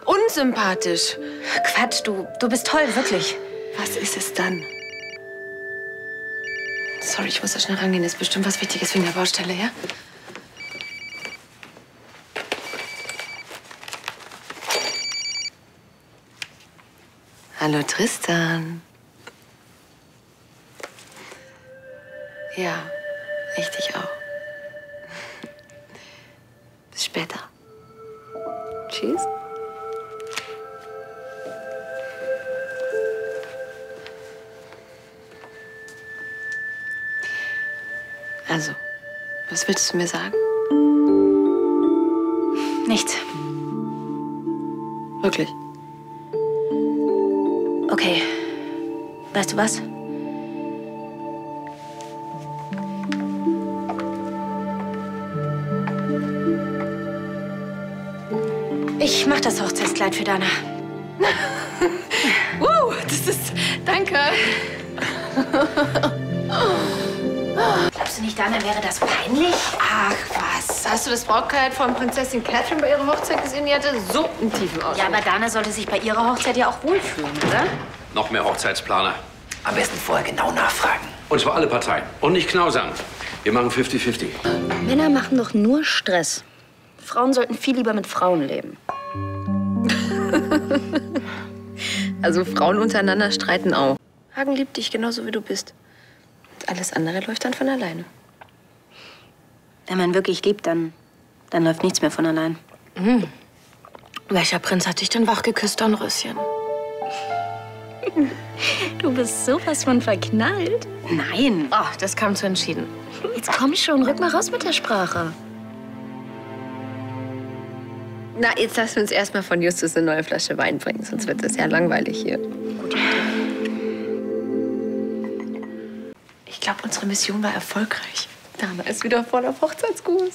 unsympathisch? Quatsch, du bist toll, wirklich. Was ist es dann? Sorry, ich muss da schnell rangehen. Ist bestimmt was Wichtiges wegen der Baustelle, ja? Hallo, Tristan. Ja, ich dich auch. Bis später. Tschüss. Also, Was willst du mir sagen? Nichts. Wirklich? Okay. Weißt du was? Ich mach das Hochzeitskleid für Dana. Das ist... Danke. Glaubst du nicht, Dana, wäre das peinlich? Ach, was? Hast du das Brautkleid von Prinzessin Catherine bei ihrer Hochzeit gesehen? Die hatte so einen tiefen Ausschnitt. Ja, aber Dana sollte sich bei ihrer Hochzeit ja auch wohlfühlen, oder? Noch mehr Hochzeitsplaner. Am besten vorher genau nachfragen. Und zwar alle Parteien. Und nicht knausern. Wir machen 50-50. Männer machen doch nur Stress. Frauen sollten viel lieber mit Frauen leben. Also Frauen untereinander streiten auch. Hagen liebt dich genauso, wie du bist. Und alles andere läuft dann von alleine. Wenn man wirklich liebt, dann läuft nichts mehr von allein. Mhm. Welcher Prinz hat dich denn wach geküsst, Dornröschen? Du bist sowas von verknallt. Nein. Ach, das kam zu entschieden. Jetzt komm schon, rück mal raus mit der Sprache. Na, jetzt lassen wir uns erstmal von Justus eine neue Flasche Wein bringen, sonst wird es ja langweilig hier. Ich glaube, unsere Mission war erfolgreich. Dana ist wieder voll auf Hochzeitsgruß.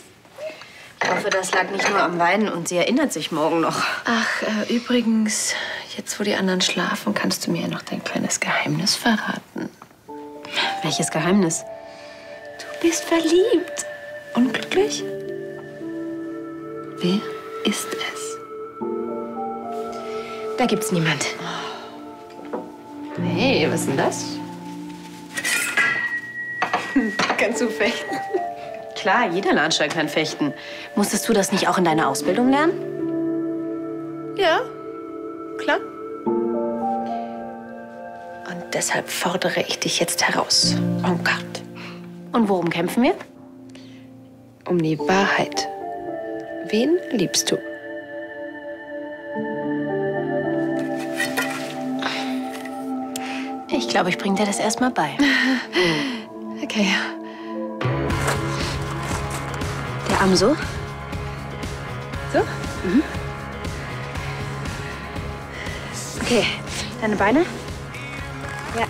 Ich hoffe, das lag nicht nur am Weinen und sie erinnert sich morgen noch. Ach, übrigens, jetzt wo die anderen schlafen, kannst du mir ja noch dein kleines Geheimnis verraten. Welches Geheimnis? Du bist verliebt. Unglücklich? Wer ist es? Da gibt's niemand. Hey, was ist denn das? Kannst du fechten? Klar, jeder Lahnstein kann fechten. Musstest du das nicht auch in deiner Ausbildung lernen? Ja, klar. Und deshalb fordere ich dich jetzt heraus. En garde. Und worum kämpfen wir? Um die Wahrheit. Wen liebst du? Ich glaube, ich bring dir das erstmal bei. Okay. Der Arm so? So? Mhm. Okay, deine Beine? Ja.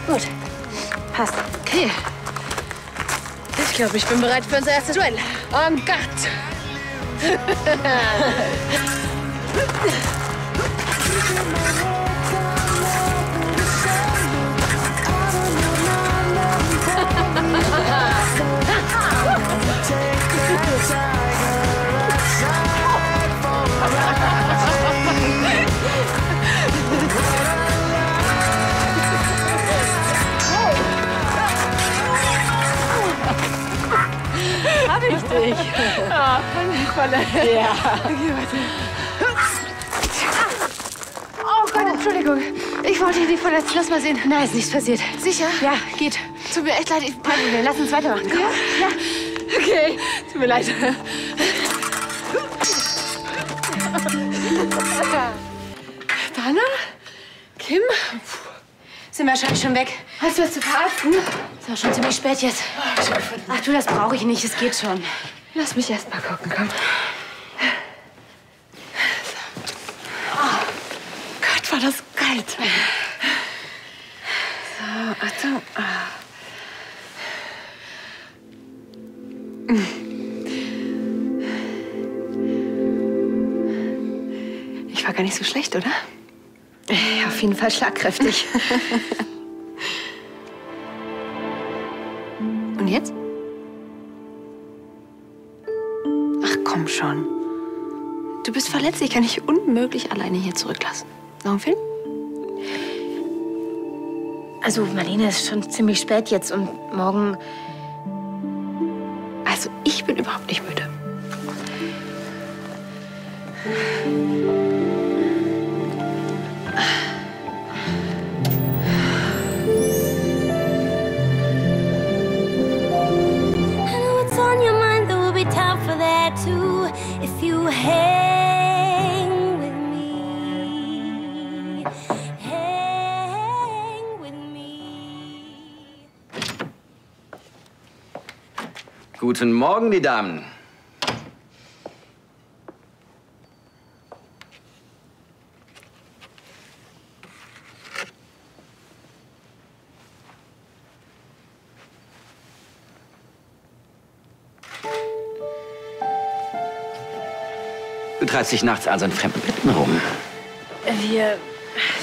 Gut. Passt. Okay. Ich glaube, ich bin bereit für unser erstes Duell. En garde. Hab ich dich. Ja, Falle. Ja. Okay, warte. Oh Gott, Entschuldigung. Ich wollte dich nicht verletzen. Lass mal sehen. Nein, ist nichts passiert. Sicher? Ja, geht. Tut mir echt leid. Kein Problem, lass uns weitermachen. Komm. Ja? Okay. Tut mir leid. Dana? Kim? Sind wahrscheinlich schon weg. Hast du was zu verarzten? Ist auch schon ziemlich spät jetzt. Ach du, das brauche ich nicht. Es geht schon. Lass mich erst mal gucken, komm. Oh Gott, war das kalt. So, Achtung. Ich war gar nicht so schlecht, oder? Ja, auf jeden Fall schlagkräftig. Und jetzt? Ach, komm schon. Du bist verletzt. Ich kann dich unmöglich alleine hier zurücklassen. Noch ein Film? Also, Marlene, es ist schon ziemlich spät jetzt und morgen... Also, ich bin überhaupt nicht müde. If you hang with me, hang with me. Guten Morgen, die Damen. Du treibst dich nachts also in fremden Betten rum.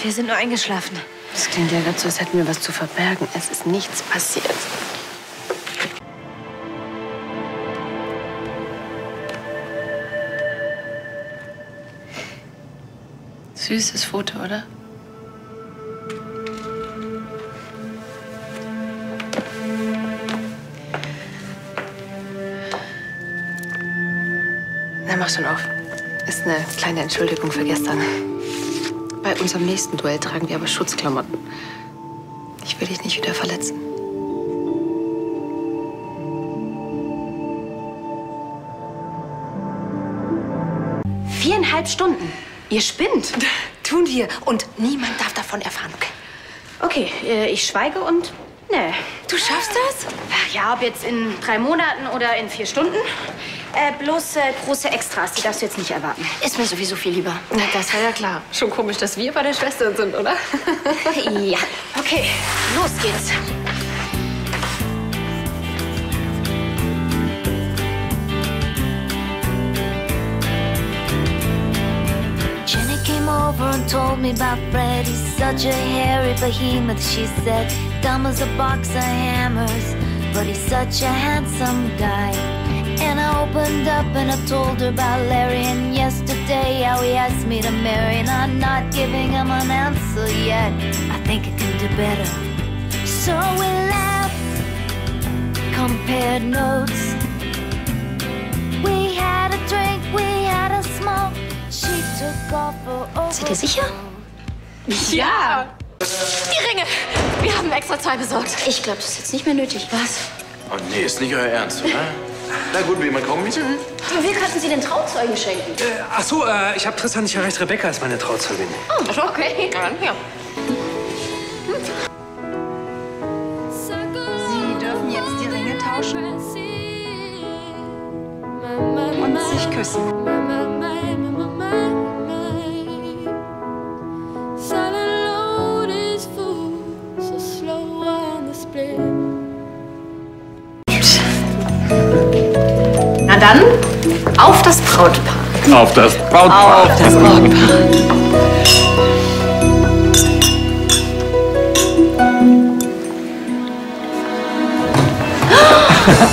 Wir sind nur eingeschlafen. Das klingt ja ganz so, als hätten wir was zu verbergen. Es ist nichts passiert. Süßes Foto, oder? Na, mach schon auf. Ist eine kleine Entschuldigung für gestern. Bei unserem nächsten Duell tragen wir aber Schutzklamotten. Ich will dich nicht wieder verletzen. Viereinhalb Stunden. Ihr spinnt. Tun wir. Und niemand darf davon erfahren, okay? Okay, ich schweige und... Nee. Du schaffst das? Ja, ob jetzt in 3 Monaten oder in 4 Stunden. Bloß große Extras, die darfst du jetzt nicht erwarten. Ist mir sowieso viel lieber. Na, das war ja klar. Schon komisch, dass wir bei den Schwestern sind, oder? Ja. Okay, los geht's. Jenny came over and told me about Fred. He's such a hairy behemoth, she said. Dumb as a box of hammers, but he's such a handsome guy. And I opened up and I told her about Larry. And yesterday how he asked me to marry. And I'm not giving him an answer yet. I think I can do better. So we laughed, compared notes. We had a drink, we had a smoke. She took off her Seid ihr sicher? Ja! Die Ringe! Wir haben extra 2 besorgt. Ich glaube, das ist jetzt nicht mehr nötig. Was? Oh nee, ist nicht euer Ernst, oder? Na gut, will jemand kommen mit? Wir könnten sie den Trauzeugen schenken. Ach so, ich habe Tristan nicht erreicht. Rebecca ist meine Trauzeugin. Oh, okay. Ja. Sie dürfen jetzt die Ringe tauschen und sich küssen. Na dann, auf das Brautpaar. Auf das Brautpaar. Auf das Brautpaar.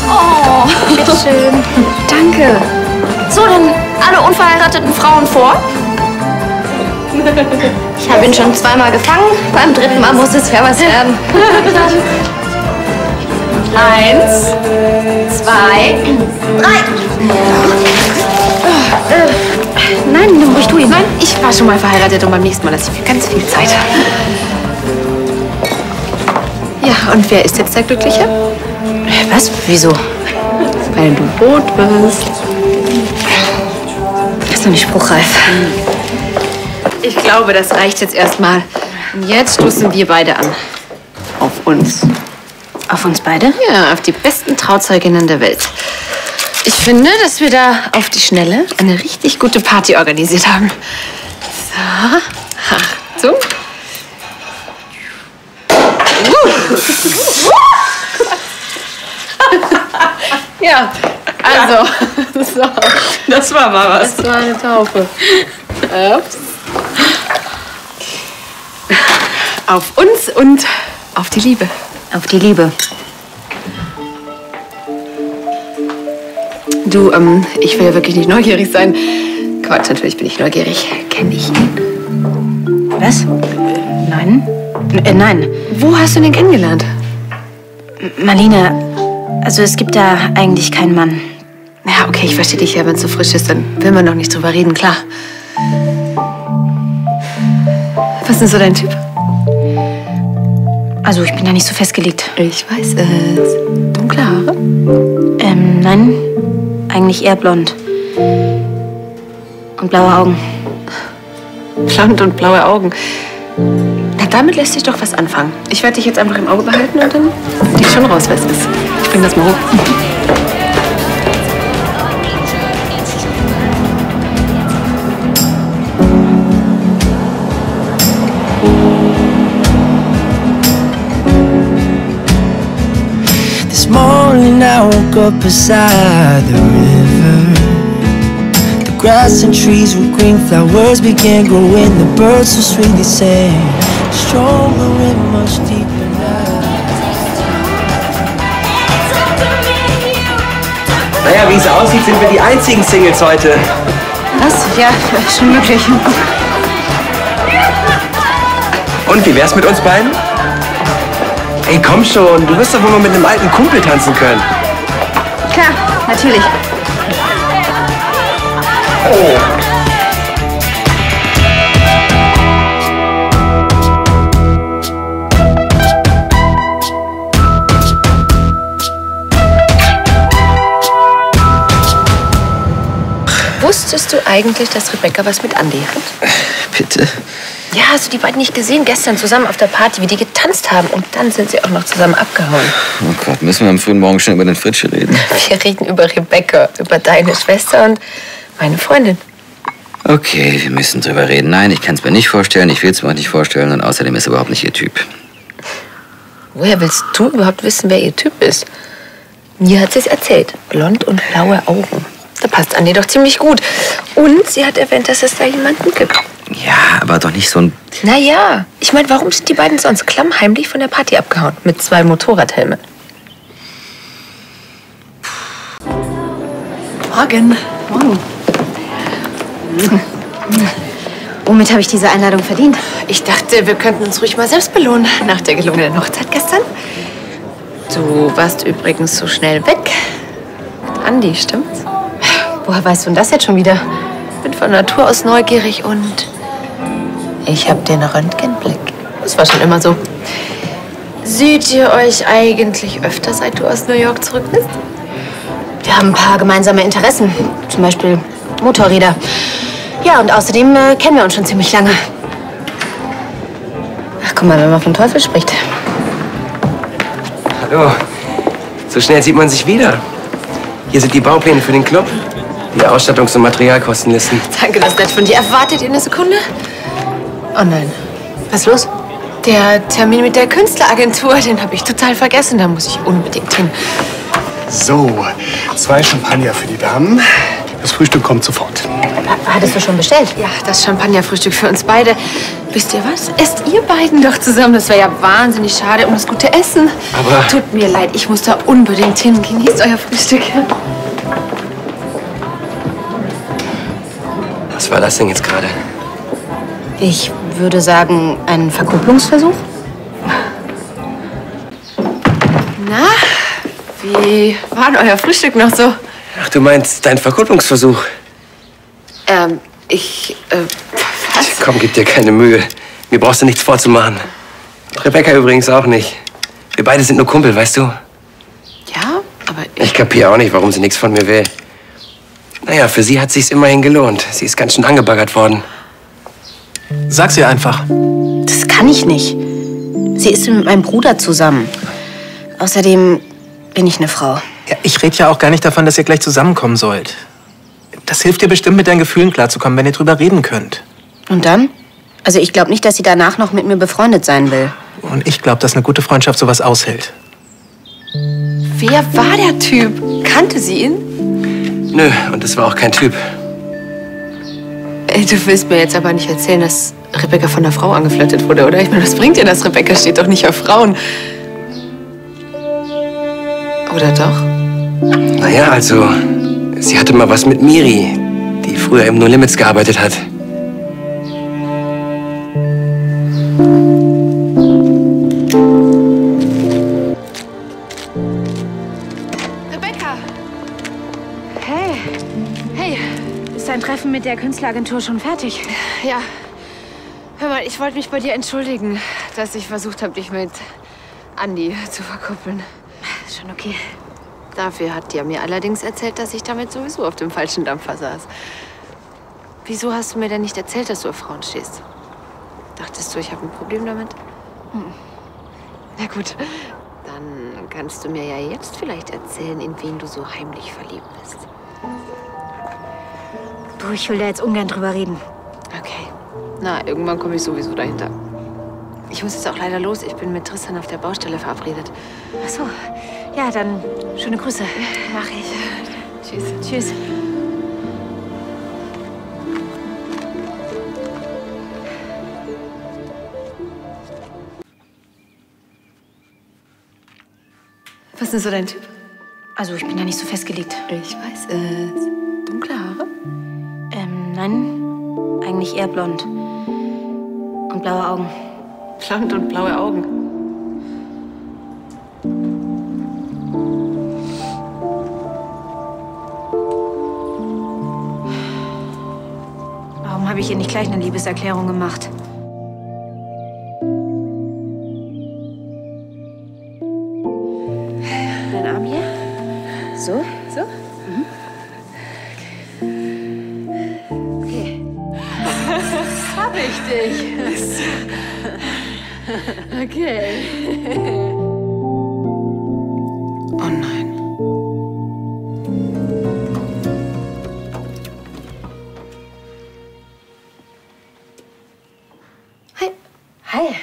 Oh, bitteschön. Danke. So, dann alle unverheirateten Frauen vor. Ich habe ihn schon 2-mal gefangen. Beim 3. Mal muss es ja was werden. 1, 2, 3. Nein, nimm ruhig du ihn. Nein, ich war schon mal verheiratet und beim nächsten Mal lasse ich mir ganz viel Zeit. Ja, und wer ist jetzt der Glückliche? Was? Wieso? Weil du rot bist. Das ist doch nicht spruchreif. Ich glaube, das reicht jetzt erstmal. Und jetzt stoßen wir beide an. Auf uns. Auf uns beide? Ja, auf die besten Trauzeuginnen der Welt. Ich finde, dass wir da auf die Schnelle eine richtig gute Party organisiert haben. So, Achtung. Ja, also, so. Das war mal was. Das war eine Taufe. Ups. Auf uns und auf die Liebe. Auf die Liebe. Du, ich will ja wirklich nicht neugierig sein. Quatsch, natürlich bin ich neugierig. Kenn ich ihn? Was? Nein? Nein. Wo hast du ihn denn kennengelernt? Marlene, also es gibt da eigentlich keinen Mann. Ja, okay, ich verstehe dich ja, wenn es so frisch ist, dann will man noch nicht drüber reden, klar. Was ist denn so dein Typ? Also ich bin da nicht so festgelegt. Ich weiß es. Dunkle Haare? Nein, eigentlich eher blond. Und blaue Augen. Blond und blaue Augen. Na, damit lässt sich doch was anfangen. Ich werde dich jetzt einfach im Auge behalten und dann finde ich schon raus, wer es ist. Ich bring das mal hoch. woke up beside the river. The grass and trees were green, flowers began growing. The birds so sweetly sang, stronger and much deeper now. Naja, wie es aussieht, sind wir die einzigen Singles heute. Was? Ja, schon möglich. Und wie wär's mit uns beiden? Ey, komm schon, du wirst doch wohl mal mit einem alten Kumpel tanzen können. Klar, natürlich. Oh. Wusstest du eigentlich, dass Rebecca was mit Andy hat? Bitte? Ja, hast du die beiden nicht gesehen? Gestern zusammen auf der Party, wie die getanzt haben. Und dann sind sie auch noch zusammen abgehauen. Oh Gott, müssen wir am frühen Morgen schon über den Fritsche reden? Wir reden über Rebecca, über deine Schwester und meine Freundin. Okay, wir müssen drüber reden. Nein, ich kann es mir nicht vorstellen, ich will es mir auch nicht vorstellen. Und außerdem ist er überhaupt nicht ihr Typ. Woher willst du überhaupt wissen, wer ihr Typ ist? Mir hat sie es erzählt. Blond und blaue Augen. Da passt Andi doch ziemlich gut. Und sie hat erwähnt, dass es da jemanden gibt. Ja, aber doch nicht so ein... Naja, ich meine, warum sind die beiden sonst klammheimlich von der Party abgehauen? Mit 2 Motorradhelmen. Morgen. Morgen. Womit habe ich diese Einladung verdient? Ich dachte, wir könnten uns ruhig mal selbst belohnen nach der gelungenen Hochzeit gestern. Du warst übrigens so schnell weg. Mit Andi, stimmt's? Woher weißt du denn das jetzt schon wieder? Ich bin von Natur aus neugierig und ich habe den Röntgenblick. Das war schon immer so. Seht ihr euch eigentlich öfter, seit du aus New York zurück bist? Wir haben ein paar gemeinsame Interessen. Zum Beispiel Motorräder. Ja, und außerdem kennen wir uns schon ziemlich lange. Ach, guck mal, wenn man vom Teufel spricht. Hallo. So schnell sieht man sich wieder. Hier sind die Baupläne für den Club. Die Ausstattungs- und Materialkostenlisten. Danke, das ist nett von dir. Wartet ihr eine Sekunde? Oh nein. Was ist los? Der Termin mit der Künstleragentur, den habe ich total vergessen. Da muss ich unbedingt hin. So, 2 Champagner für die Damen. Das Frühstück kommt sofort. Hattest du schon bestellt? Ja, das Champagnerfrühstück für uns beide. Wisst ihr was? Esst ihr beiden doch zusammen. Das wäre ja wahnsinnig schade um das gute Essen. Aber... Tut mir leid, ich muss da unbedingt hin. Genießt euer Frühstück. Was war das denn jetzt gerade? Ich würde sagen, ein Verkupplungsversuch. Na, wie war denn euer Frühstück noch so? Ach, du meinst dein Verkupplungsversuch? Was? Komm, gib dir keine Mühe. Mir brauchst du nichts vorzumachen. Und Rebecca übrigens auch nicht. Wir beide sind nur Kumpel, weißt du? Ja, aber Ich kapiere auch nicht, warum sie nichts von mir will. Naja, für sie hat sich's immerhin gelohnt. Sie ist ganz schön angebaggert worden. Sag's ihr einfach. Das kann ich nicht. Sie ist mit meinem Bruder zusammen. Außerdem bin ich eine Frau. Ja, ich rede ja auch gar nicht davon, dass ihr gleich zusammenkommen sollt. Das hilft dir bestimmt, mit deinen Gefühlen klarzukommen, wenn ihr drüber reden könnt. Und dann? Also ich glaube nicht, dass sie danach noch mit mir befreundet sein will. Und ich glaube, dass eine gute Freundschaft sowas aushält. wer war der Typ? Kannte sie ihn? Nö, und das war auch kein Typ. Ey, du willst mir jetzt aber nicht erzählen, dass Rebecca von einer Frau angeflirtet wurde, oder? Ich meine, was bringt dir das? Rebecca steht doch nicht auf Frauen. Oder doch? Naja, also, sie hatte mal was mit Miri, die früher im No Limits gearbeitet hat. Rebecca! Hey. Hey, ist dein Treffen mit der Künstleragentur schon fertig? Ja. Hör mal, ich wollte mich bei dir entschuldigen, dass ich versucht habe, dich mit Andi zu verkuppeln. Ist schon okay. Dafür hat Tia mir allerdings erzählt, dass ich damit sowieso auf dem falschen Dampfer saß. Wieso hast du mir denn nicht erzählt, dass du auf Frauen stehst? Dachtest du, ich habe ein Problem damit? Na gut, dann kannst du mir ja jetzt vielleicht erzählen, in wen du so heimlich verliebt bist. Du, ich will da jetzt ungern drüber reden. Okay. Na, irgendwann komme ich sowieso dahinter. Ich muss jetzt auch leider los. Ich bin mit Tristan auf der Baustelle verabredet. Ach so. Ja, dann schöne Grüße. Mach ich. Tschüss. Tschüss. Was ist denn so dein Typ? Also, ich bin da nicht so festgelegt. Ich weiß. Dunkle Haare? Nein. Eigentlich eher blond. Und blaue Augen. Blond und blaue Augen. Warum habe ich ihr nicht gleich eine Liebeserklärung gemacht? Dein Arm hier? So? So? Okay. Hab ich dich. Okay. Oh nein. Hi. Hi.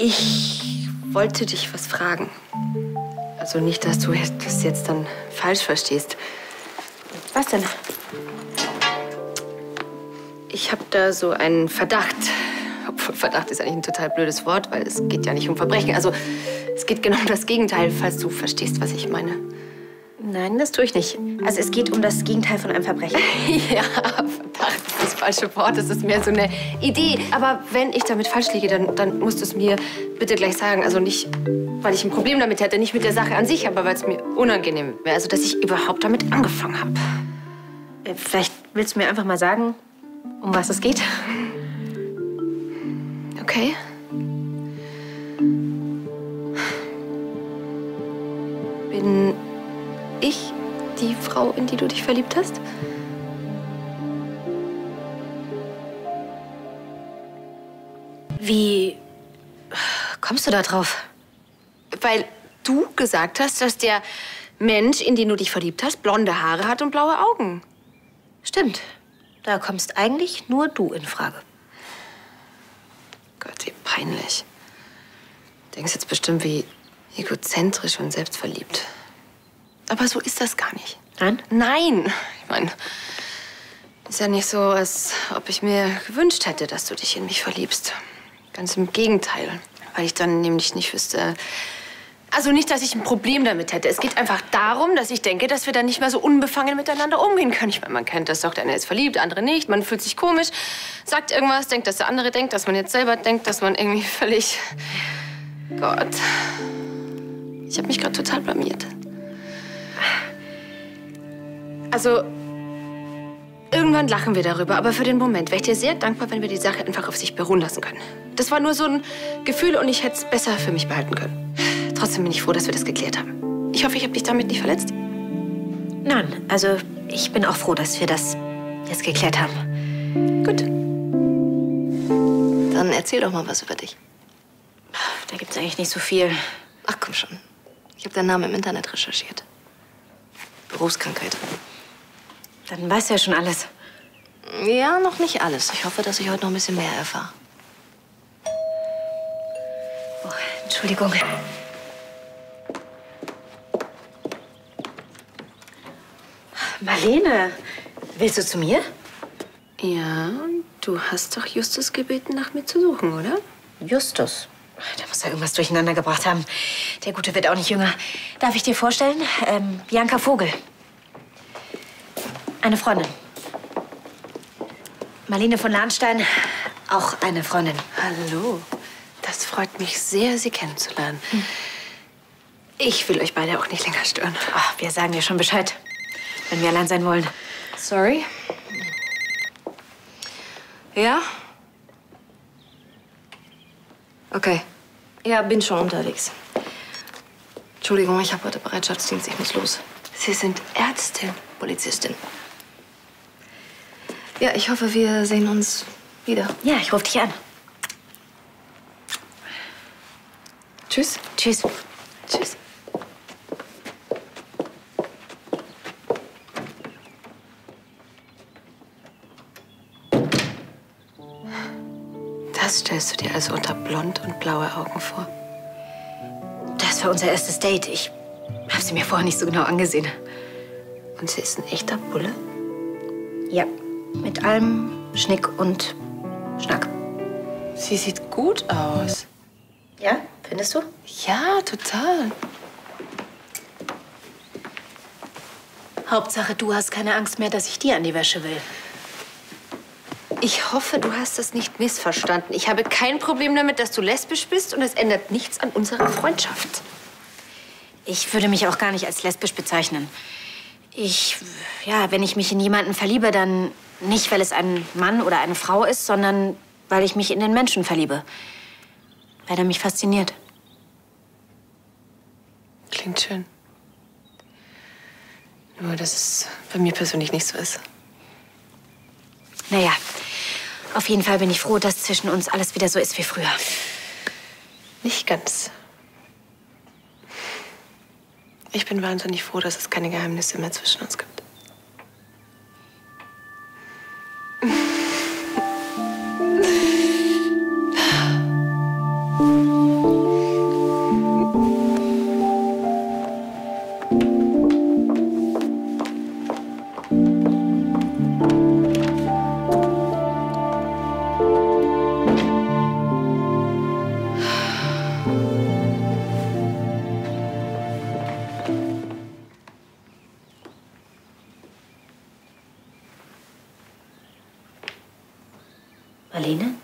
Ich wollte dich was fragen. Also nicht, dass du das jetzt dann falsch verstehst. Was denn? Ich habe da so einen Verdacht. Obwohl Verdacht ist eigentlich ein total blödes Wort, weil es geht ja nicht um Verbrechen. Also es geht genau um das Gegenteil, falls du verstehst, was ich meine. Nein, das tue ich nicht. Also es geht um das Gegenteil von einem Verbrechen. Ja, Verdacht ist das falsche Wort. Das ist mehr so eine Idee. Aber wenn ich damit falsch liege, dann musst du es mir bitte gleich sagen. Also nicht, weil ich ein Problem damit hätte, nicht mit der Sache an sich, aber weil es mir unangenehm wäre. Also, dass ich überhaupt damit angefangen habe. Vielleicht willst du mir einfach mal sagen, um was es geht? Okay. Bin ich die Frau, in die du dich verliebt hast? Wie kommst du da drauf? Weil du gesagt hast, dass der Mensch, in den du dich verliebt hast, blonde Haare hat und blaue Augen. Stimmt. Da kommst eigentlich nur du in Frage. Gott, wie peinlich. Du denkst jetzt bestimmt, wie egozentrisch und selbstverliebt. Aber so ist das gar nicht. Nein? Nein. Ich meine, ist ja nicht so, als ob ich mir gewünscht hätte, dass du dich in mich verliebst. Ganz im Gegenteil. Weil ich dann nämlich nicht wüsste... Also nicht, dass ich ein Problem damit hätte. Es geht einfach darum, dass ich denke, dass wir dann nicht mehr so unbefangen miteinander umgehen können. Ich meine, man kennt das doch. Der eine ist verliebt, der andere nicht. Man fühlt sich komisch, sagt irgendwas, denkt, dass der andere denkt, dass man jetzt selber denkt, dass man irgendwie völlig... Gott. Ich habe mich gerade total blamiert. Also, irgendwann lachen wir darüber. Aber für den Moment wäre ich dir sehr dankbar, wenn wir die Sache einfach auf sich beruhen lassen können. Das war nur so ein Gefühl und ich hätte es besser für mich behalten können. Trotzdem bin ich froh, dass wir das geklärt haben. Ich hoffe, ich habe dich damit nicht verletzt. Nein, also ich bin auch froh, dass wir das jetzt geklärt haben. Gut. Dann erzähl doch mal was über dich. Da gibt's eigentlich nicht so viel. Ach, komm schon. Ich habe deinen Namen im Internet recherchiert. Berufskrankheit. Dann weißt du ja schon alles. Ja, noch nicht alles. Ich hoffe, dass ich heute noch ein bisschen mehr erfahre. Oh, Entschuldigung. Marlene, willst du zu mir? Ja, du hast doch Justus gebeten, nach mir zu suchen, oder? Justus? Der muss ja irgendwas durcheinander gebracht haben. Der Gute wird auch nicht jünger. Darf ich dir vorstellen? Bianca Vogel. Eine Freundin. Marlene von Lahnstein, auch eine Freundin. Hallo. Das freut mich sehr, Sie kennenzulernen. Ich will euch beide auch nicht länger stören. Ach, wir sagen dir schon Bescheid, wenn wir allein sein wollen. Sorry. Ja? Okay. Ja, bin schon unterwegs. Entschuldigung, ich habe heute Bereitschaftsdienst. Ich muss los. Sie sind Ärztin, Polizistin. Ja, ich hoffe, wir sehen uns wieder. Ja, ich rufe dich an. Tschüss. Tschüss. Tschüss. Das stellst du dir also unter blond und blaue Augen vor? Das war unser erstes Date. Ich habe sie mir vorher nicht so genau angesehen. Und sie ist ein echter Bulle? Ja, mit allem Schnick und Schnack. Sie sieht gut aus. Ja, findest du? Ja, total. Hauptsache, du hast keine Angst mehr, dass ich dir an die Wäsche will. Ich hoffe, du hast es nicht missverstanden. Ich habe kein Problem damit, dass du lesbisch bist und es ändert nichts an unserer Freundschaft. Ich würde mich auch gar nicht als lesbisch bezeichnen. Wenn ich mich in jemanden verliebe, dann nicht, weil es ein Mann oder eine Frau ist, sondern weil ich mich in den Menschen verliebe. Weil er mich fasziniert. Klingt schön. Nur, dass es bei mir persönlich nicht so ist. Naja, auf jeden Fall bin ich froh, dass zwischen uns alles wieder so ist wie früher. Nicht ganz. Ich bin wahnsinnig froh, dass es keine Geheimnisse mehr zwischen uns gibt. Marlene?